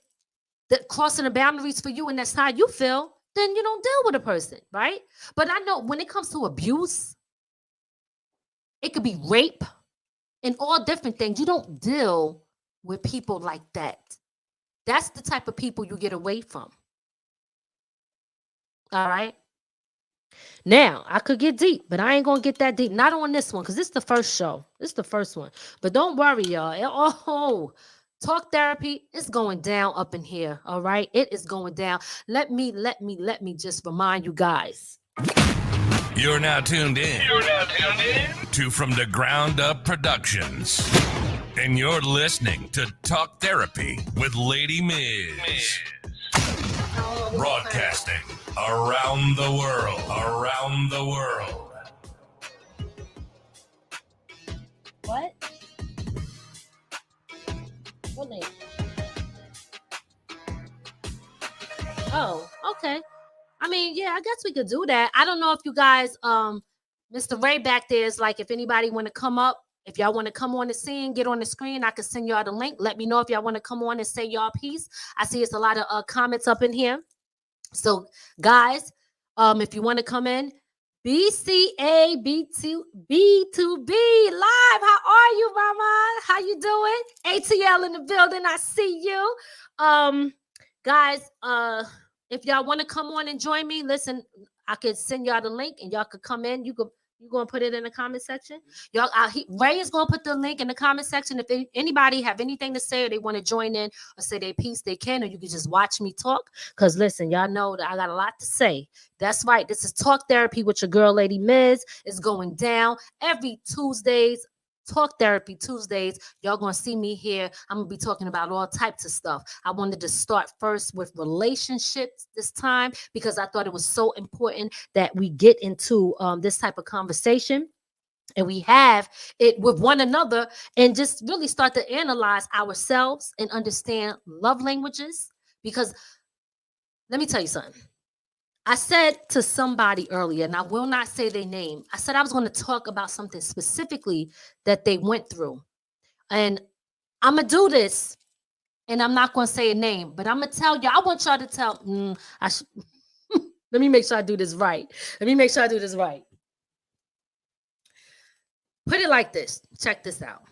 crossing the boundaries for you and that's how you feel, then you don't deal with a person, right? But I know when it comes to abuse, it could be rape and all different things. You don't deal with people like that. That's the type of people you get away from. All right? Now, I could get deep, but I ain't going to get that deep. Not on this one, because this is the first show. This is the first one. But don't worry, y'all. Talk therapy is going down up in here, all right? It is going down. Let me just remind you guys. You're now tuned in to From the Ground Up Productions. And you're listening to Talk Therapy with Lady Miz. Broadcasting around the world. What? What name? Oh, okay. I mean, yeah, I guess we could do that. I don't know if you guys, Mr. Ray back there is like, if anybody want to come up, if y'all want to come on the scene, get on the screen, I can send y'all the link. Let me know if y'all want to come on and say y'all piece. I see it's a lot of comments up in here. So, guys, if you want to come in, BCA B2B live. How are you, Mama? How you doing? ATL in the building. I see you. Guys, if y'all want to come on and join me, listen, I could send y'all the link and y'all could come in. You going to put it in the comment section? Y'all, Ray is going to put the link in the comment section. If anybody have anything to say or they want to join in or say their piece, they can, or you can just watch me talk. Because listen, y'all know that I got a lot to say. That's right. This is Talk Therapy with your girl, Lady Miz. It's going down every Tuesdays. Talk Therapy Tuesdays. Y'all gonna see me here. I'm gonna be talking about all types of stuff. I wanted to start first with relationships this time because I thought it was so important that we get into this type of conversation and we have it with one another and just really start to analyze ourselves and understand love languages. Because let me tell you something. I said to somebody earlier, and I will not say their name, I said I was going to talk about something specifically that they went through. And I'm going to do this, and I'm not going to say a name, but I'm going to tell you, I want y'all to tell, let me make sure I do this right. Put it like this. Check this out.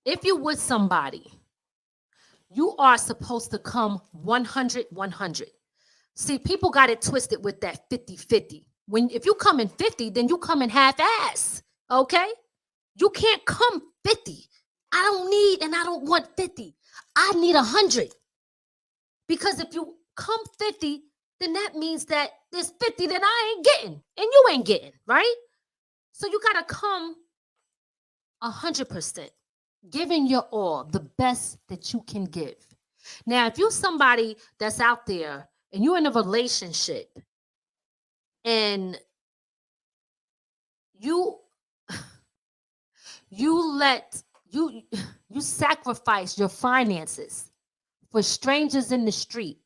If you're with somebody, you are supposed to come 100-100. See, people got it twisted with that 50-50. If you come in 50, then you come in half-ass, okay? You can't come 50. I don't need and I don't want 50. I need 100. Because if you come 50, then that means that there's 50 that I ain't getting and you ain't getting, right? So you got to come 100%, giving your all, the best that you can give. Now, if you're somebody that's out there and you're in a relationship and you sacrifice your finances for strangers in the street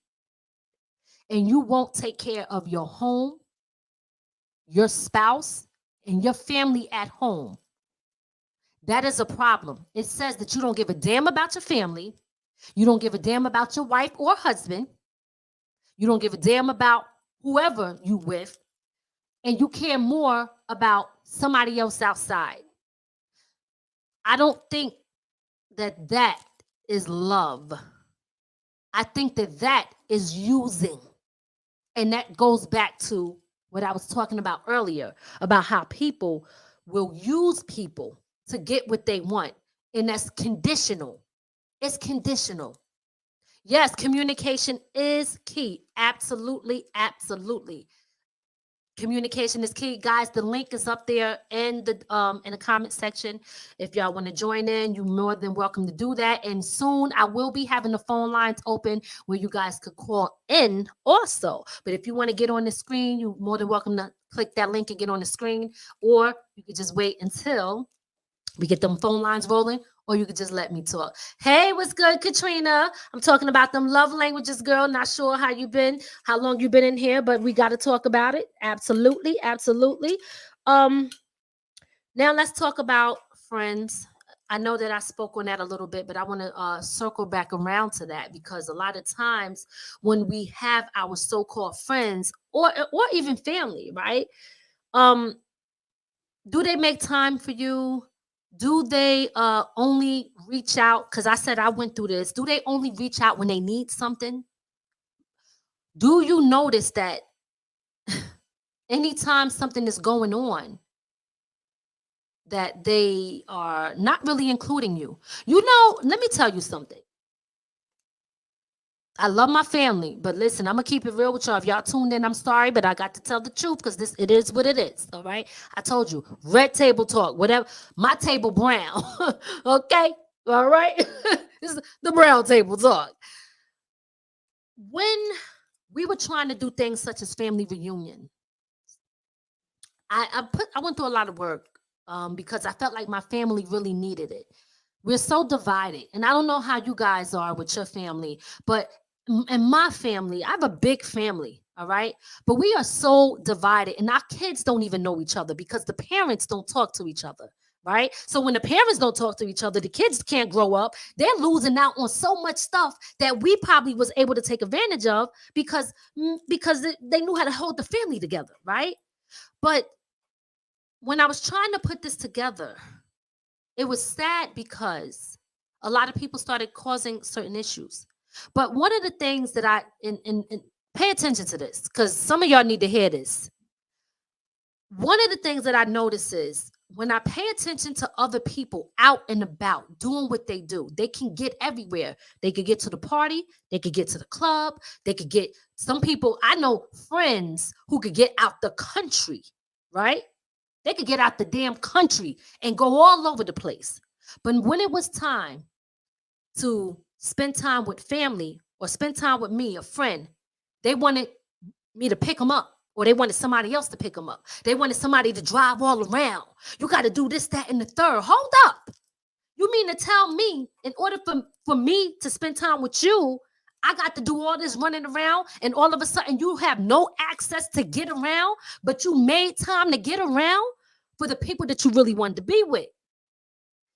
and you won't take care of your home, your spouse, and your family at home, that is a problem. It says that you don't give a damn about your family. You don't give a damn about your wife or husband. You don't give a damn about whoever you with. And you care more about somebody else outside. I don't think that is love. I think that is using. And that goes back to what I was talking about earlier about how people will use people to get what they want. And that's conditional. It's conditional. Yes, communication is key. Absolutely, absolutely. Communication is key, guys. The link is up there in the comment section. If y'all want to join in, you're more than welcome to do that. And soon I will be having the phone lines open where you guys could call in also. But if you want to get on the screen, you're more than welcome to click that link and get on the screen, or you could just wait until we get them phone lines rolling, or you could just let me talk. Hey, what's good, Katrina? I'm talking about them love languages, girl. Not sure how you been, how long you been in here, but we got to talk about it. Absolutely, absolutely. Now let's talk about friends. I know that I spoke on that a little bit, but I want to circle back around to that, because a lot of times when we have our so-called friends or even family, right? Do they make time for you? Do they only reach out? Because I said I went through this. Do they only reach out when they need something? Do you notice that anytime something is going on, that they are not really including you? You know, let me tell you something. I love my family, but listen, I'm gonna keep it real with y'all. If y'all tuned in, I'm sorry, but I got to tell the truth, because it is what it is. All right. I told you, red table talk, whatever. My table brown. Okay. All right. This is the brown table talk. When we were trying to do things such as family reunion, I went through a lot of work because I felt like my family really needed it. We're so divided, and I don't know how you guys are with your family, but in my family, I have a big family, all right? But we are so divided, and our kids don't even know each other because the parents don't talk to each other, right? So when the parents don't talk to each other, the kids can't grow up. They're losing out on so much stuff that we probably was able to take advantage of because they knew how to hold the family together, right? But when I was trying to put this together, it was sad because a lot of people started causing certain issues. But one of the things that pay attention to this, because some of y'all need to hear this. One of the things that I notice is when I pay attention to other people out and about doing what they do, they can get everywhere. They could get to the party, they could get to the club, they could get some people. I know friends who could get out the country, right? They could get out the damn country and go all over the place. But when it was time to spend time with family or spend time with me, a friend, they wanted me to pick them up, or they wanted somebody else to pick them up. They wanted somebody to drive all around. You got to do this, that, and the third. Hold up. You mean to tell me in order for me to spend time with you, I got to do all this running around, and all of a sudden you have no access to get around, but you made time to get around for the people that you really wanted to be with?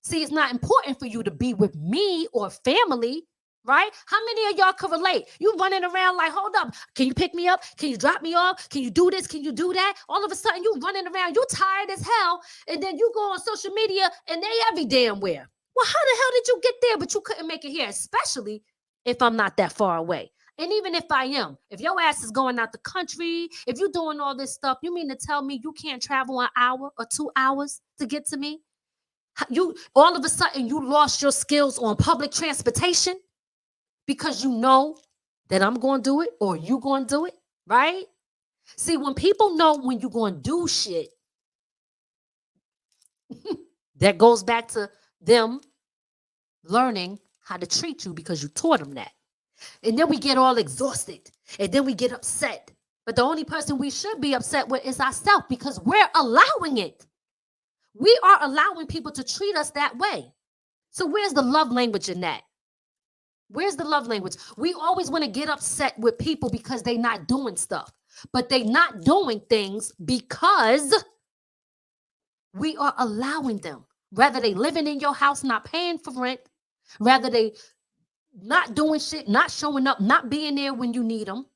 See, it's not important for you to be with me or family, right? How many of y'all can relate? You running around like, hold up, can you pick me up? Can you drop me off? Can you do this? Can you do that? All of a sudden you running around, you tired as hell, and then you go on social media and they every damn where. Well, how the hell did you get there, but you couldn't make it here, especially if I'm not that far away? And even if I am, if your ass is going out the country, if you're doing all this stuff, you mean to tell me you can't travel an hour or 2 hours to get to me? You all of a sudden you lost your skills on public transportation because you know that I'm going to do it or you going to do it, right? See, when people know when you're going to do shit, that goes back to them learning how to treat you because you taught them that. And then we get all exhausted, and then we get upset. But the only person we should be upset with is ourselves, because we're allowing it. We are allowing people to treat us that way. So where's the love language in that? Where's the love language? We always want to get upset with people because they're not doing stuff. But they're not doing things because we are allowing them. Whether they living in your house, not paying for rent, whether they not doing shit, not showing up, not being there when you need them,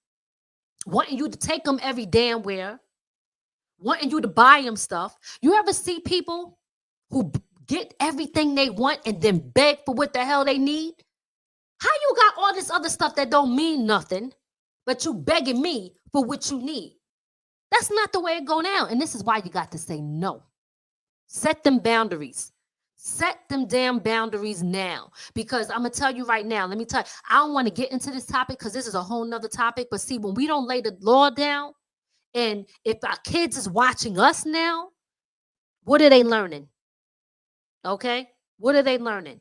wanting you to take them every damn where, wanting you to buy them stuff. You ever see people who get everything they want and then beg for what the hell they need? How you got all this other stuff that don't mean nothing, but you begging me for what you need? That's not the way it go down. And this is why you got to say no. Set them boundaries. Set them damn boundaries now. Because I'm going to tell you right now, let me tell you, I don't want to get into this topic because this is a whole nother topic. But see, when we don't lay the law down, and if our kids is watching us now, what are they learning? Okay? What are they learning?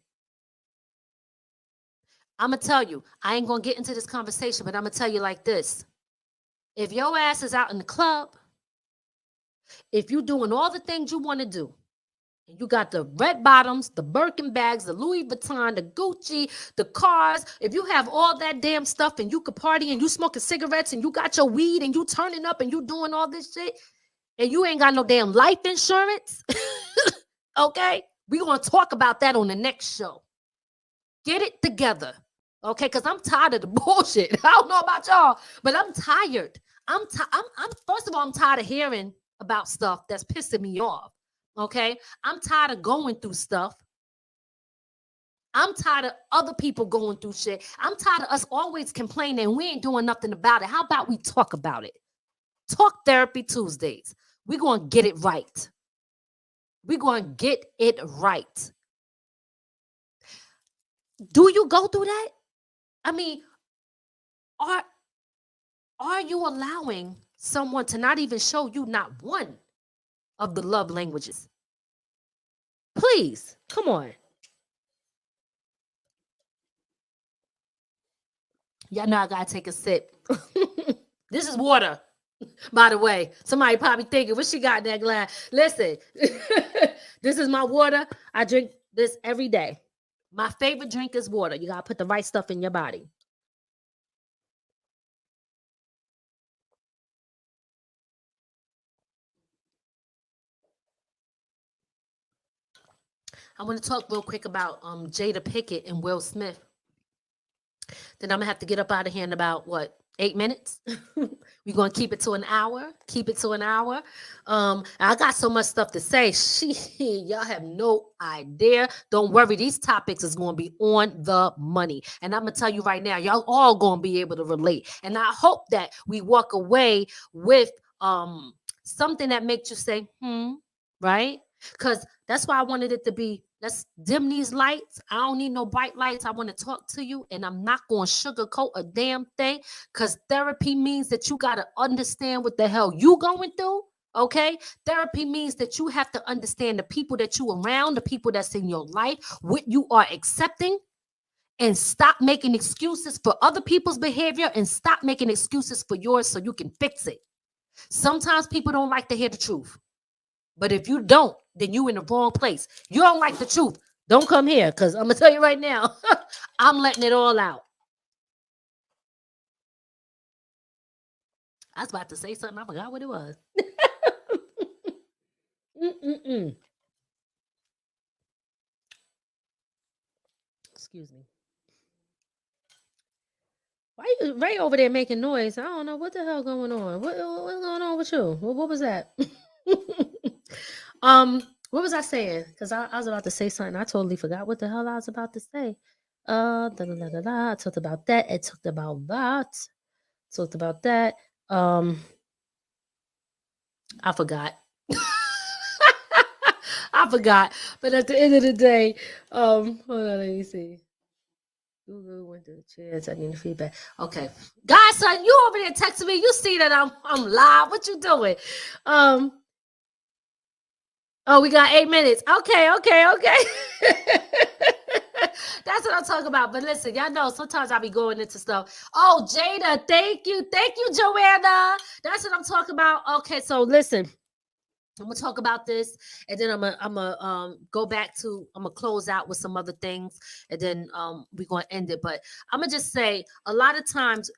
I'm going to tell you, I ain't going to get into this conversation, but I'm going to tell you like this. If your ass is out in the club, if you doing all the things you want to do, and you got the red bottoms, the Birkin bags, the Louis Vuitton, the Gucci, the cars, if you have all that damn stuff and you could party and you smoking cigarettes and you got your weed and you turning up and you doing all this shit and you ain't got no damn life insurance, okay? We're going to talk about that on the next show. Get it together, okay? Because I'm tired of the bullshit. I don't know about y'all, but I'm tired. I'm first of all, I'm tired of hearing about stuff that's pissing me off. Okay, I'm tired of going through stuff. I'm tired of other people going through shit. I'm tired of us always complaining and we ain't doing nothing about it. How about we talk about it? Talk Therapy Tuesdays. We're going to get it right. We're going to get it right. Do you go through that? I mean, are you allowing someone to not even show you not one of the love languages? Please, come on. Y'all know I gotta take a sip. This is water, by the way. Somebody probably thinking, what she got in that glass? Listen, this is my water. I drink this every day. My favorite drink is water. You gotta put the right stuff in your body. I want to talk real quick about Jada Pinkett and Will Smith. Then I'm gonna have to get up out of here in about 8 minutes. We're gonna keep it to an hour. Keep it to an hour. I got so much stuff to say. Y'all have no idea. Don't worry, these topics is gonna be on the money. And I'm gonna tell you right now, y'all all gonna be able to relate. And I hope that we walk away with something that makes you say, right? Because that's why I wanted it to be, let's dim these lights. I don't need no bright lights. I want to talk to you, and I'm not going to sugarcoat a damn thing, because therapy means that you got to understand what the hell you going through, okay? Therapy means that you have to understand the people that you around, the people that's in your life, what you are accepting, and stop making excuses for other people's behavior and stop making excuses for yours so you can fix it. Sometimes people don't like to hear the truth. But if you don't, then you in the wrong place. You don't like the truth. Don't come here, because I'm going to tell you right now, I'm letting it all out. I was about to say something. I forgot what it was. Excuse me. Why are you right over there making noise? I don't know what the hell going on. What's going on with you? What was that? What was I saying? Because I was about to say something. I totally forgot what the hell I was about to say. I talked about that. I talked about that. Talked about that. I forgot. I forgot. But at the end of the day, hold on, let me see. Google went to the chairs. I need feedback. Okay, guys, son, you over there texting me. You see that I'm live. What you doing? Oh, we got 8 minutes. Okay. That's what I'm talking about. But listen, y'all know sometimes I be going into stuff. Oh, Jada, thank you, Joanna. That's what I'm talking about. Okay, so listen, I'm gonna talk about this, and then I'm gonna go back to, I'm gonna close out with some other things, and then we're gonna end it. But I'm gonna just say, a lot of times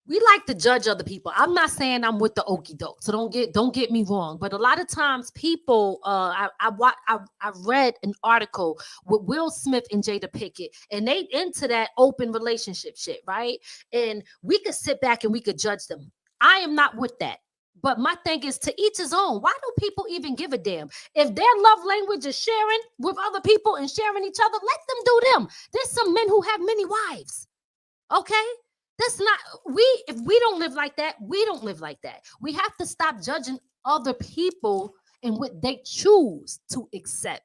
we like to judge other people. I'm not saying I'm with the okie doke, so don't get me wrong. But a lot of times people, I read an article with Will Smith and Jada Pinkett, and they into that open relationship shit, right? And we could sit back and we could judge them. I am not with that. But my thing is to each his own. Why do people even give a damn? If their love language is sharing with other people and sharing each other, let them do them. There's some men who have many wives. Okay? That's not if we don't live like that, we don't live like that. We have to stop judging other people and what they choose to accept.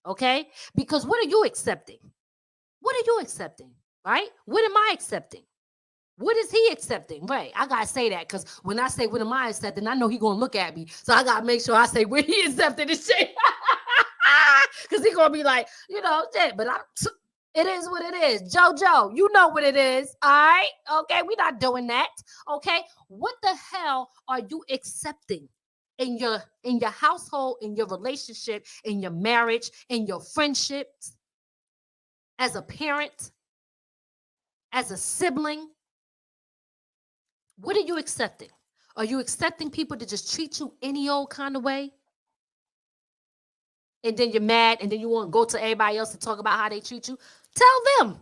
Okay? Because what are you accepting? What are you accepting? Right? What am I accepting? What is he accepting? Right. I gotta say that because when I say what am I accepting, I know he gonna look at me. So I gotta make sure I say what he accepting this shit. Because he gonna be like, shit. But it is what it is. JoJo, you know what it is. All right. Okay. We're not doing that. Okay. What the hell are you accepting in your household, in your relationship, in your marriage, in your friendships, as a parent, as a sibling? What are you accepting? Are you accepting people to just treat you any old kind of way? And then you're mad and then you want to go to everybody else to talk about how they treat you? Tell them.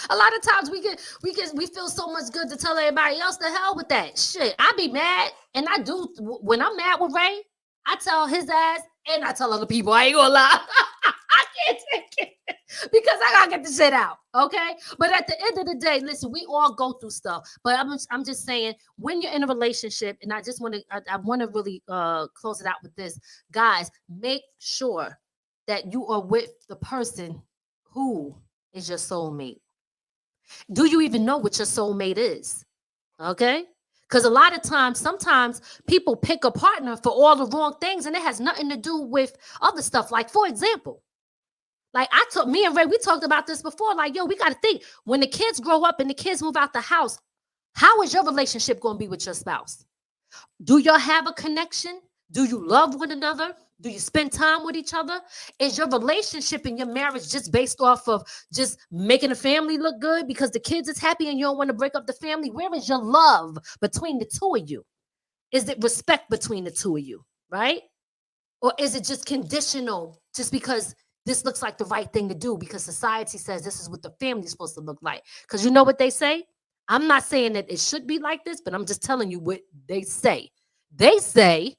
A lot of times we feel so much good to tell everybody else. The hell with that shit. I be mad, and I do. When I'm mad with Ray, I tell his ass and I tell other people. I ain't gonna lie. I can't take it because I gotta get the shit out. Okay. But at the end of the day, listen, we all go through stuff. But I'm just saying, when you're in a relationship, and I want to really close it out with this, guys. Make sure that you are with the person who is your soulmate. Do you even know what your soulmate is? Okay. Because a lot of times, sometimes people pick a partner for all the wrong things, and it has nothing to do with other stuff. Like, for example, like me and Ray, we talked about this before. Like, yo, we got to think when the kids grow up and the kids move out the house, how is your relationship going to be with your spouse? Do y'all have a connection? Do you love one another? Do you spend time with each other? Is your relationship and your marriage just based off of just making the family look good because the kids is happy and you don't want to break up the family? Where is your love between the two of you? Is it respect between the two of you, right? Or is it just conditional just because this looks like the right thing to do because society says this is what the family's supposed to look like? Because you know what they say? I'm not saying that it should be like this, but I'm just telling you what they say. They say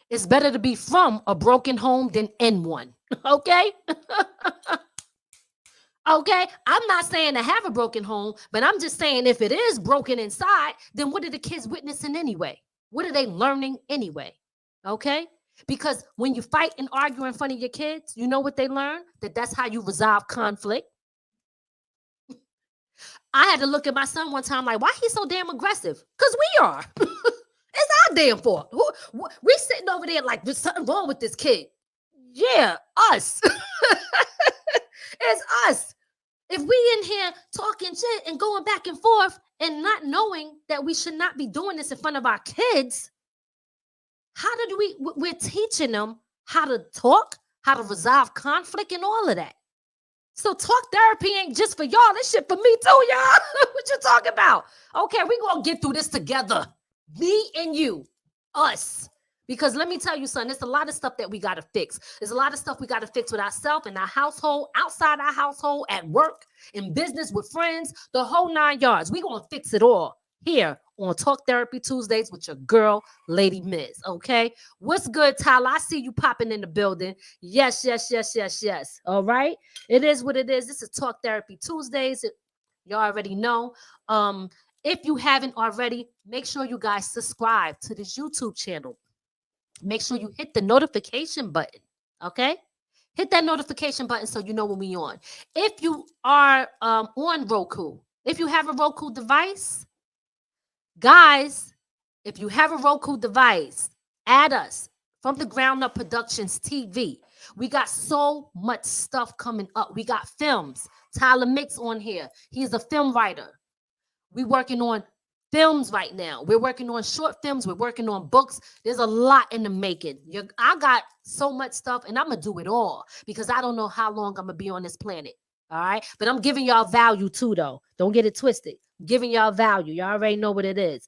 it's better to be from a broken home than in one. Okay? Okay? I'm not saying to have a broken home, but I'm just saying if it is broken inside, then what are the kids witnessing anyway? What are they learning anyway? Okay? Because when you fight and argue in front of your kids, you know what they learn? That's how you resolve conflict. I had to look at my son one time like, why he's so damn aggressive? Because we are. It's our damn fault. We sitting over there like there's something wrong with this kid. Yeah, us. It's us. If we in here talking shit and going back and forth and not knowing that we should not be doing this in front of our kids, how do we're teaching them how to talk, how to resolve conflict and all of that. So talk therapy ain't just for y'all. This shit for me too, y'all. What you talking about? Okay, we gonna get through this together. Me and you, us. Because let me tell you, son, there's a lot of stuff that we got to fix. There's a lot of stuff we got to fix with ourselves in our household, outside our household, at work, in business, with friends, the whole 9 yards. We going to fix it all here on Talk Therapy Tuesdays with your girl, Lady Miz. Okay? What's good, Tyler? I see you popping in the building. Yes, yes, yes, yes, yes. All right? It is what it is. This is Talk Therapy Tuesdays. You already know. If you haven't already, make sure you guys subscribe to this YouTube channel. Make sure you hit the notification button, okay? Hit that notification button so you know when we're on. If you are on Roku, if you have a Roku device, guys, if you have a Roku device, add us from the Ground Up Productions TV. We got so much stuff coming up. We got films. Tyler Mix on here. He's a film writer. We're working on films right now. We're working on short films. We're working on books. There's a lot in the making. I got so much stuff, and I'm going to do it all because I don't know how long I'm going to be on this planet. All right? But I'm giving y'all value too, though. Don't get it twisted. I'm giving y'all value. Y'all already know what it is.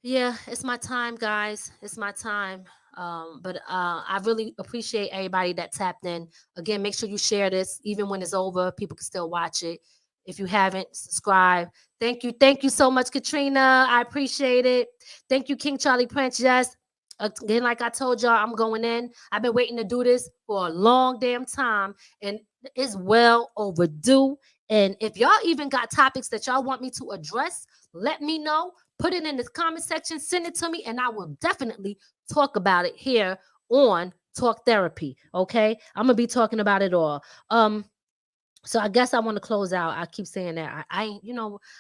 Yeah, it's my time, guys. It's my time. But I really appreciate everybody that tapped in. Again, make sure you share this. Even when it's over, people can still watch it. If you haven't, subscribe. Thank you. Thank you so much, Katrina. I appreciate it. Thank you, King Charlie Prince. Yes. Again, like I told y'all, I'm going in. I've been waiting to do this for a long damn time, and it's well overdue. And if y'all even got topics that y'all want me to address, let me know. Put it in the comment section, send it to me, and I will definitely talk about it here on Talk Therapy. Okay, I'm gonna be talking about it all. So I guess I want to close out. I keep saying that I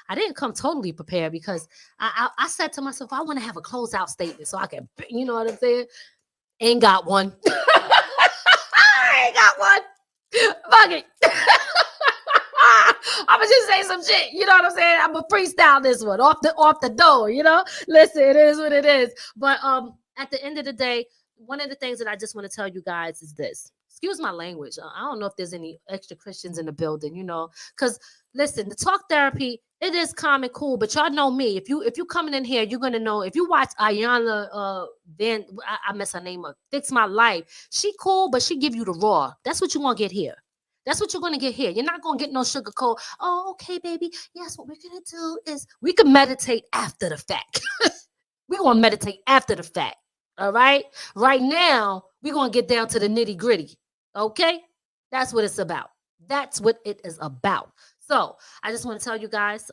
I didn't come totally prepared because I said to myself I want to have a closeout statement so I can, you know what I'm saying? Ain't got one. I ain't got one. Fuck it. I'ma just say some shit. You know what I'm saying? I'ma freestyle this one off the door. Listen, it is what it is. But at the end of the day, one of the things that I just want to tell you guys is this. Excuse my language. I don't know if there's any extra Christians in the building, because listen, the talk therapy, it is calm and cool, but y'all know me. If you coming in here, you're gonna know. If you watch Ayana Van, I mess her name up, Fix My Life, she cool, but she give you the raw. That's what you're gonna get here. That's what you're going to get here. You're not going to get no sugar coat. Oh, okay, baby. Yes, what we're going to do is we can meditate after the fact. We're going to meditate after the fact. All right? Right now, we're going to get down to the nitty gritty. Okay? That's what it's about. That's what it is about. So I just want to tell you guys,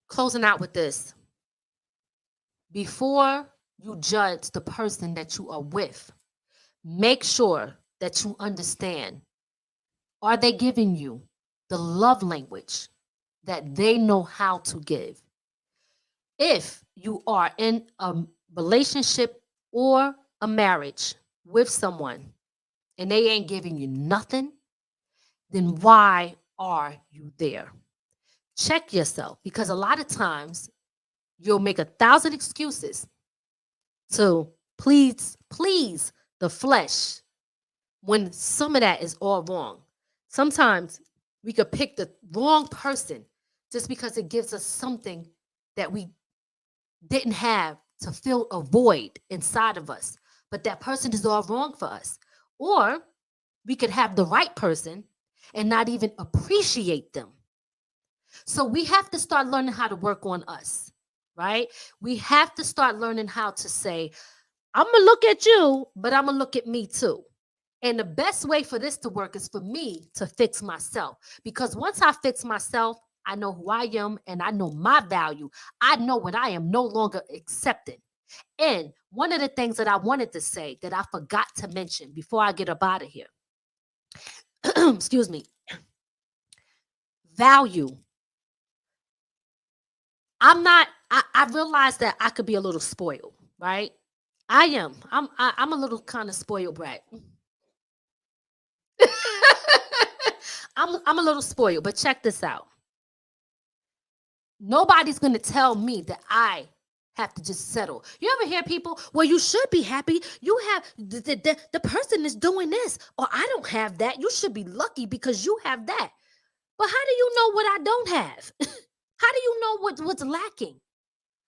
closing out with this. Before you judge the person that you are with, make sure that you understand, are they giving you the love language that they know how to give? If you are in a relationship or a marriage with someone and they ain't giving you nothing, then why are you there? Check yourself, because a lot of times you'll make 1,000 excuses to please the flesh, when some of that is all wrong. Sometimes we could pick the wrong person just because it gives us something that we didn't have to fill a void inside of us. But that person is all wrong for us. Or we could have the right person and not even appreciate them. So we have to start learning how to work on us, right? We have to start learning how to say, I'm going to look at you, but I'm going to look at me too. And the best way for this to work is for me to fix myself. Because once I fix myself, I know who I am and I know my value. I know what I am no longer accepting. And one of the things that I wanted to say that I forgot to mention before I get up out of here, excuse me, value. I realize that I could be a little spoiled, right? I am. I'm a little kind of spoiled brat. I'm a little spoiled, but check this out. Nobody's going to tell me that I have to just settle. You ever hear people, well, you should be happy. You have, the person is doing this, or I don't have that. You should be lucky because you have that. But how do you know what I don't have? How do you know what's lacking?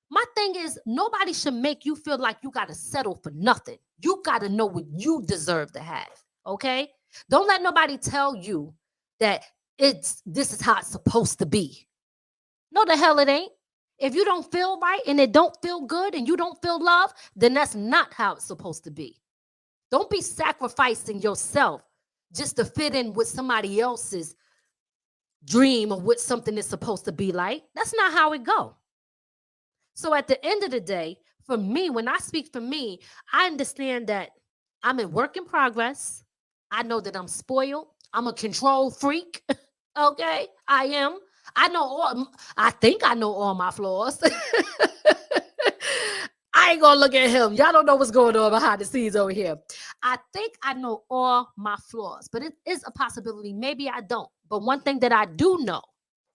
My thing is, nobody should make you feel like you got to settle for nothing. You got to know what you deserve to have, okay? Don't let nobody tell you that this is how it's supposed to be. No, the hell it ain't. If you don't feel right and it don't feel good and you don't feel love, then that's not how it's supposed to be. Don't be sacrificing yourself just to fit in with somebody else's dream of what something is supposed to be like. That's not how it go. So at the end of the day, for me, when I speak for me, I understand that I'm in work in progress. I know that I'm spoiled. I'm a control freak. Okay, I am. I think I know all my flaws. I ain't gonna look at him. Y'all don't know what's going on behind the scenes over here. I think I know all my flaws, but it is a possibility. Maybe I don't. But one thing that I do know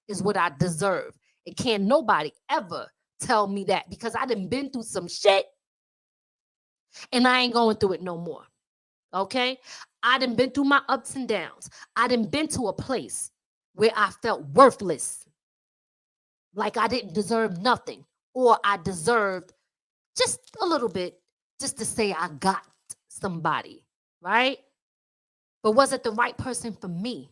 is what I deserve. And can't nobody ever tell me that, because I done been through some shit and I ain't going through it no more. Okay? I done been through my ups and downs. I done been to a place where I felt worthless, like I didn't deserve nothing, or I deserved just a little bit just to say I got somebody, right? But was it the right person for me?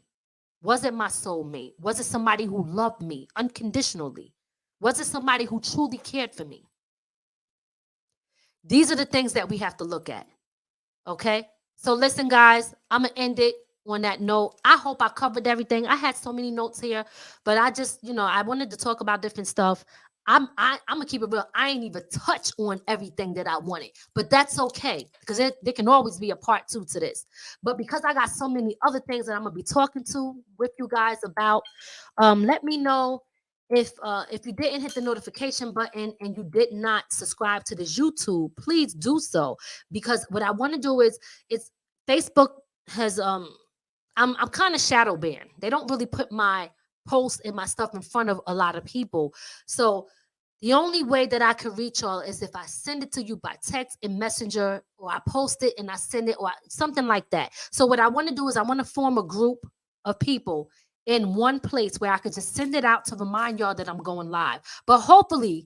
Was it my soulmate? Was it somebody who loved me unconditionally? Was it somebody who truly cared for me? These are the things that we have to look at. Okay? So listen, guys, I'm going to end it on that note. I hope I covered everything. I had so many notes here, but I just, I wanted to talk about different stuff. I'm gonna keep it real. I ain't even touch on everything that I wanted, but that's okay because there can always be a part 2 to this. But because I got so many other things that I'm gonna be talking to with you guys about, let me know if you didn't hit the notification button and you did not subscribe to this YouTube. Please do so, because what I want to do is Facebook has I'm kind of shadow banned. They don't really put my posts and my stuff in front of a lot of people. So the only way that I can reach y'all is if I send it to you by text and messenger, or I post it and I send it, or something like that. So what I want to do is I want to form a group of people in one place where I could just send it out to remind y'all that I'm going live. But hopefully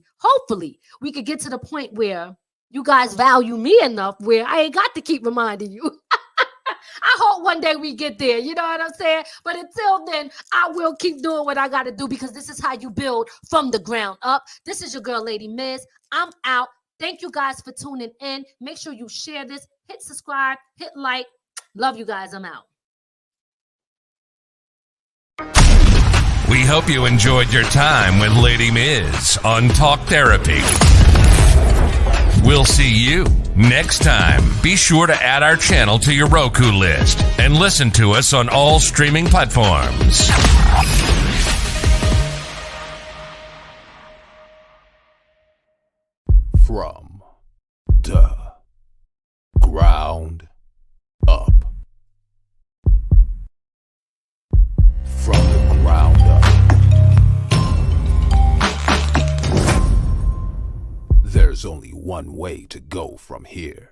we could get to the point where you guys value me enough where I ain't got to keep reminding you. I hope one day we get there. You know what I'm saying? But until then, I will keep doing what I got to do, because this is how you build from the ground up. This is your girl, Lady Miz. I'm out. Thank you guys for tuning in. Make sure you share this. Hit subscribe. Hit like. Love you guys. I'm out. We hope you enjoyed your time with Lady Miz on Talk Therapy. We'll see you next time. Be sure to add our channel to your Roku list and listen to us on all streaming platforms. From the ground up. From the ground up. There's only one way to go from here.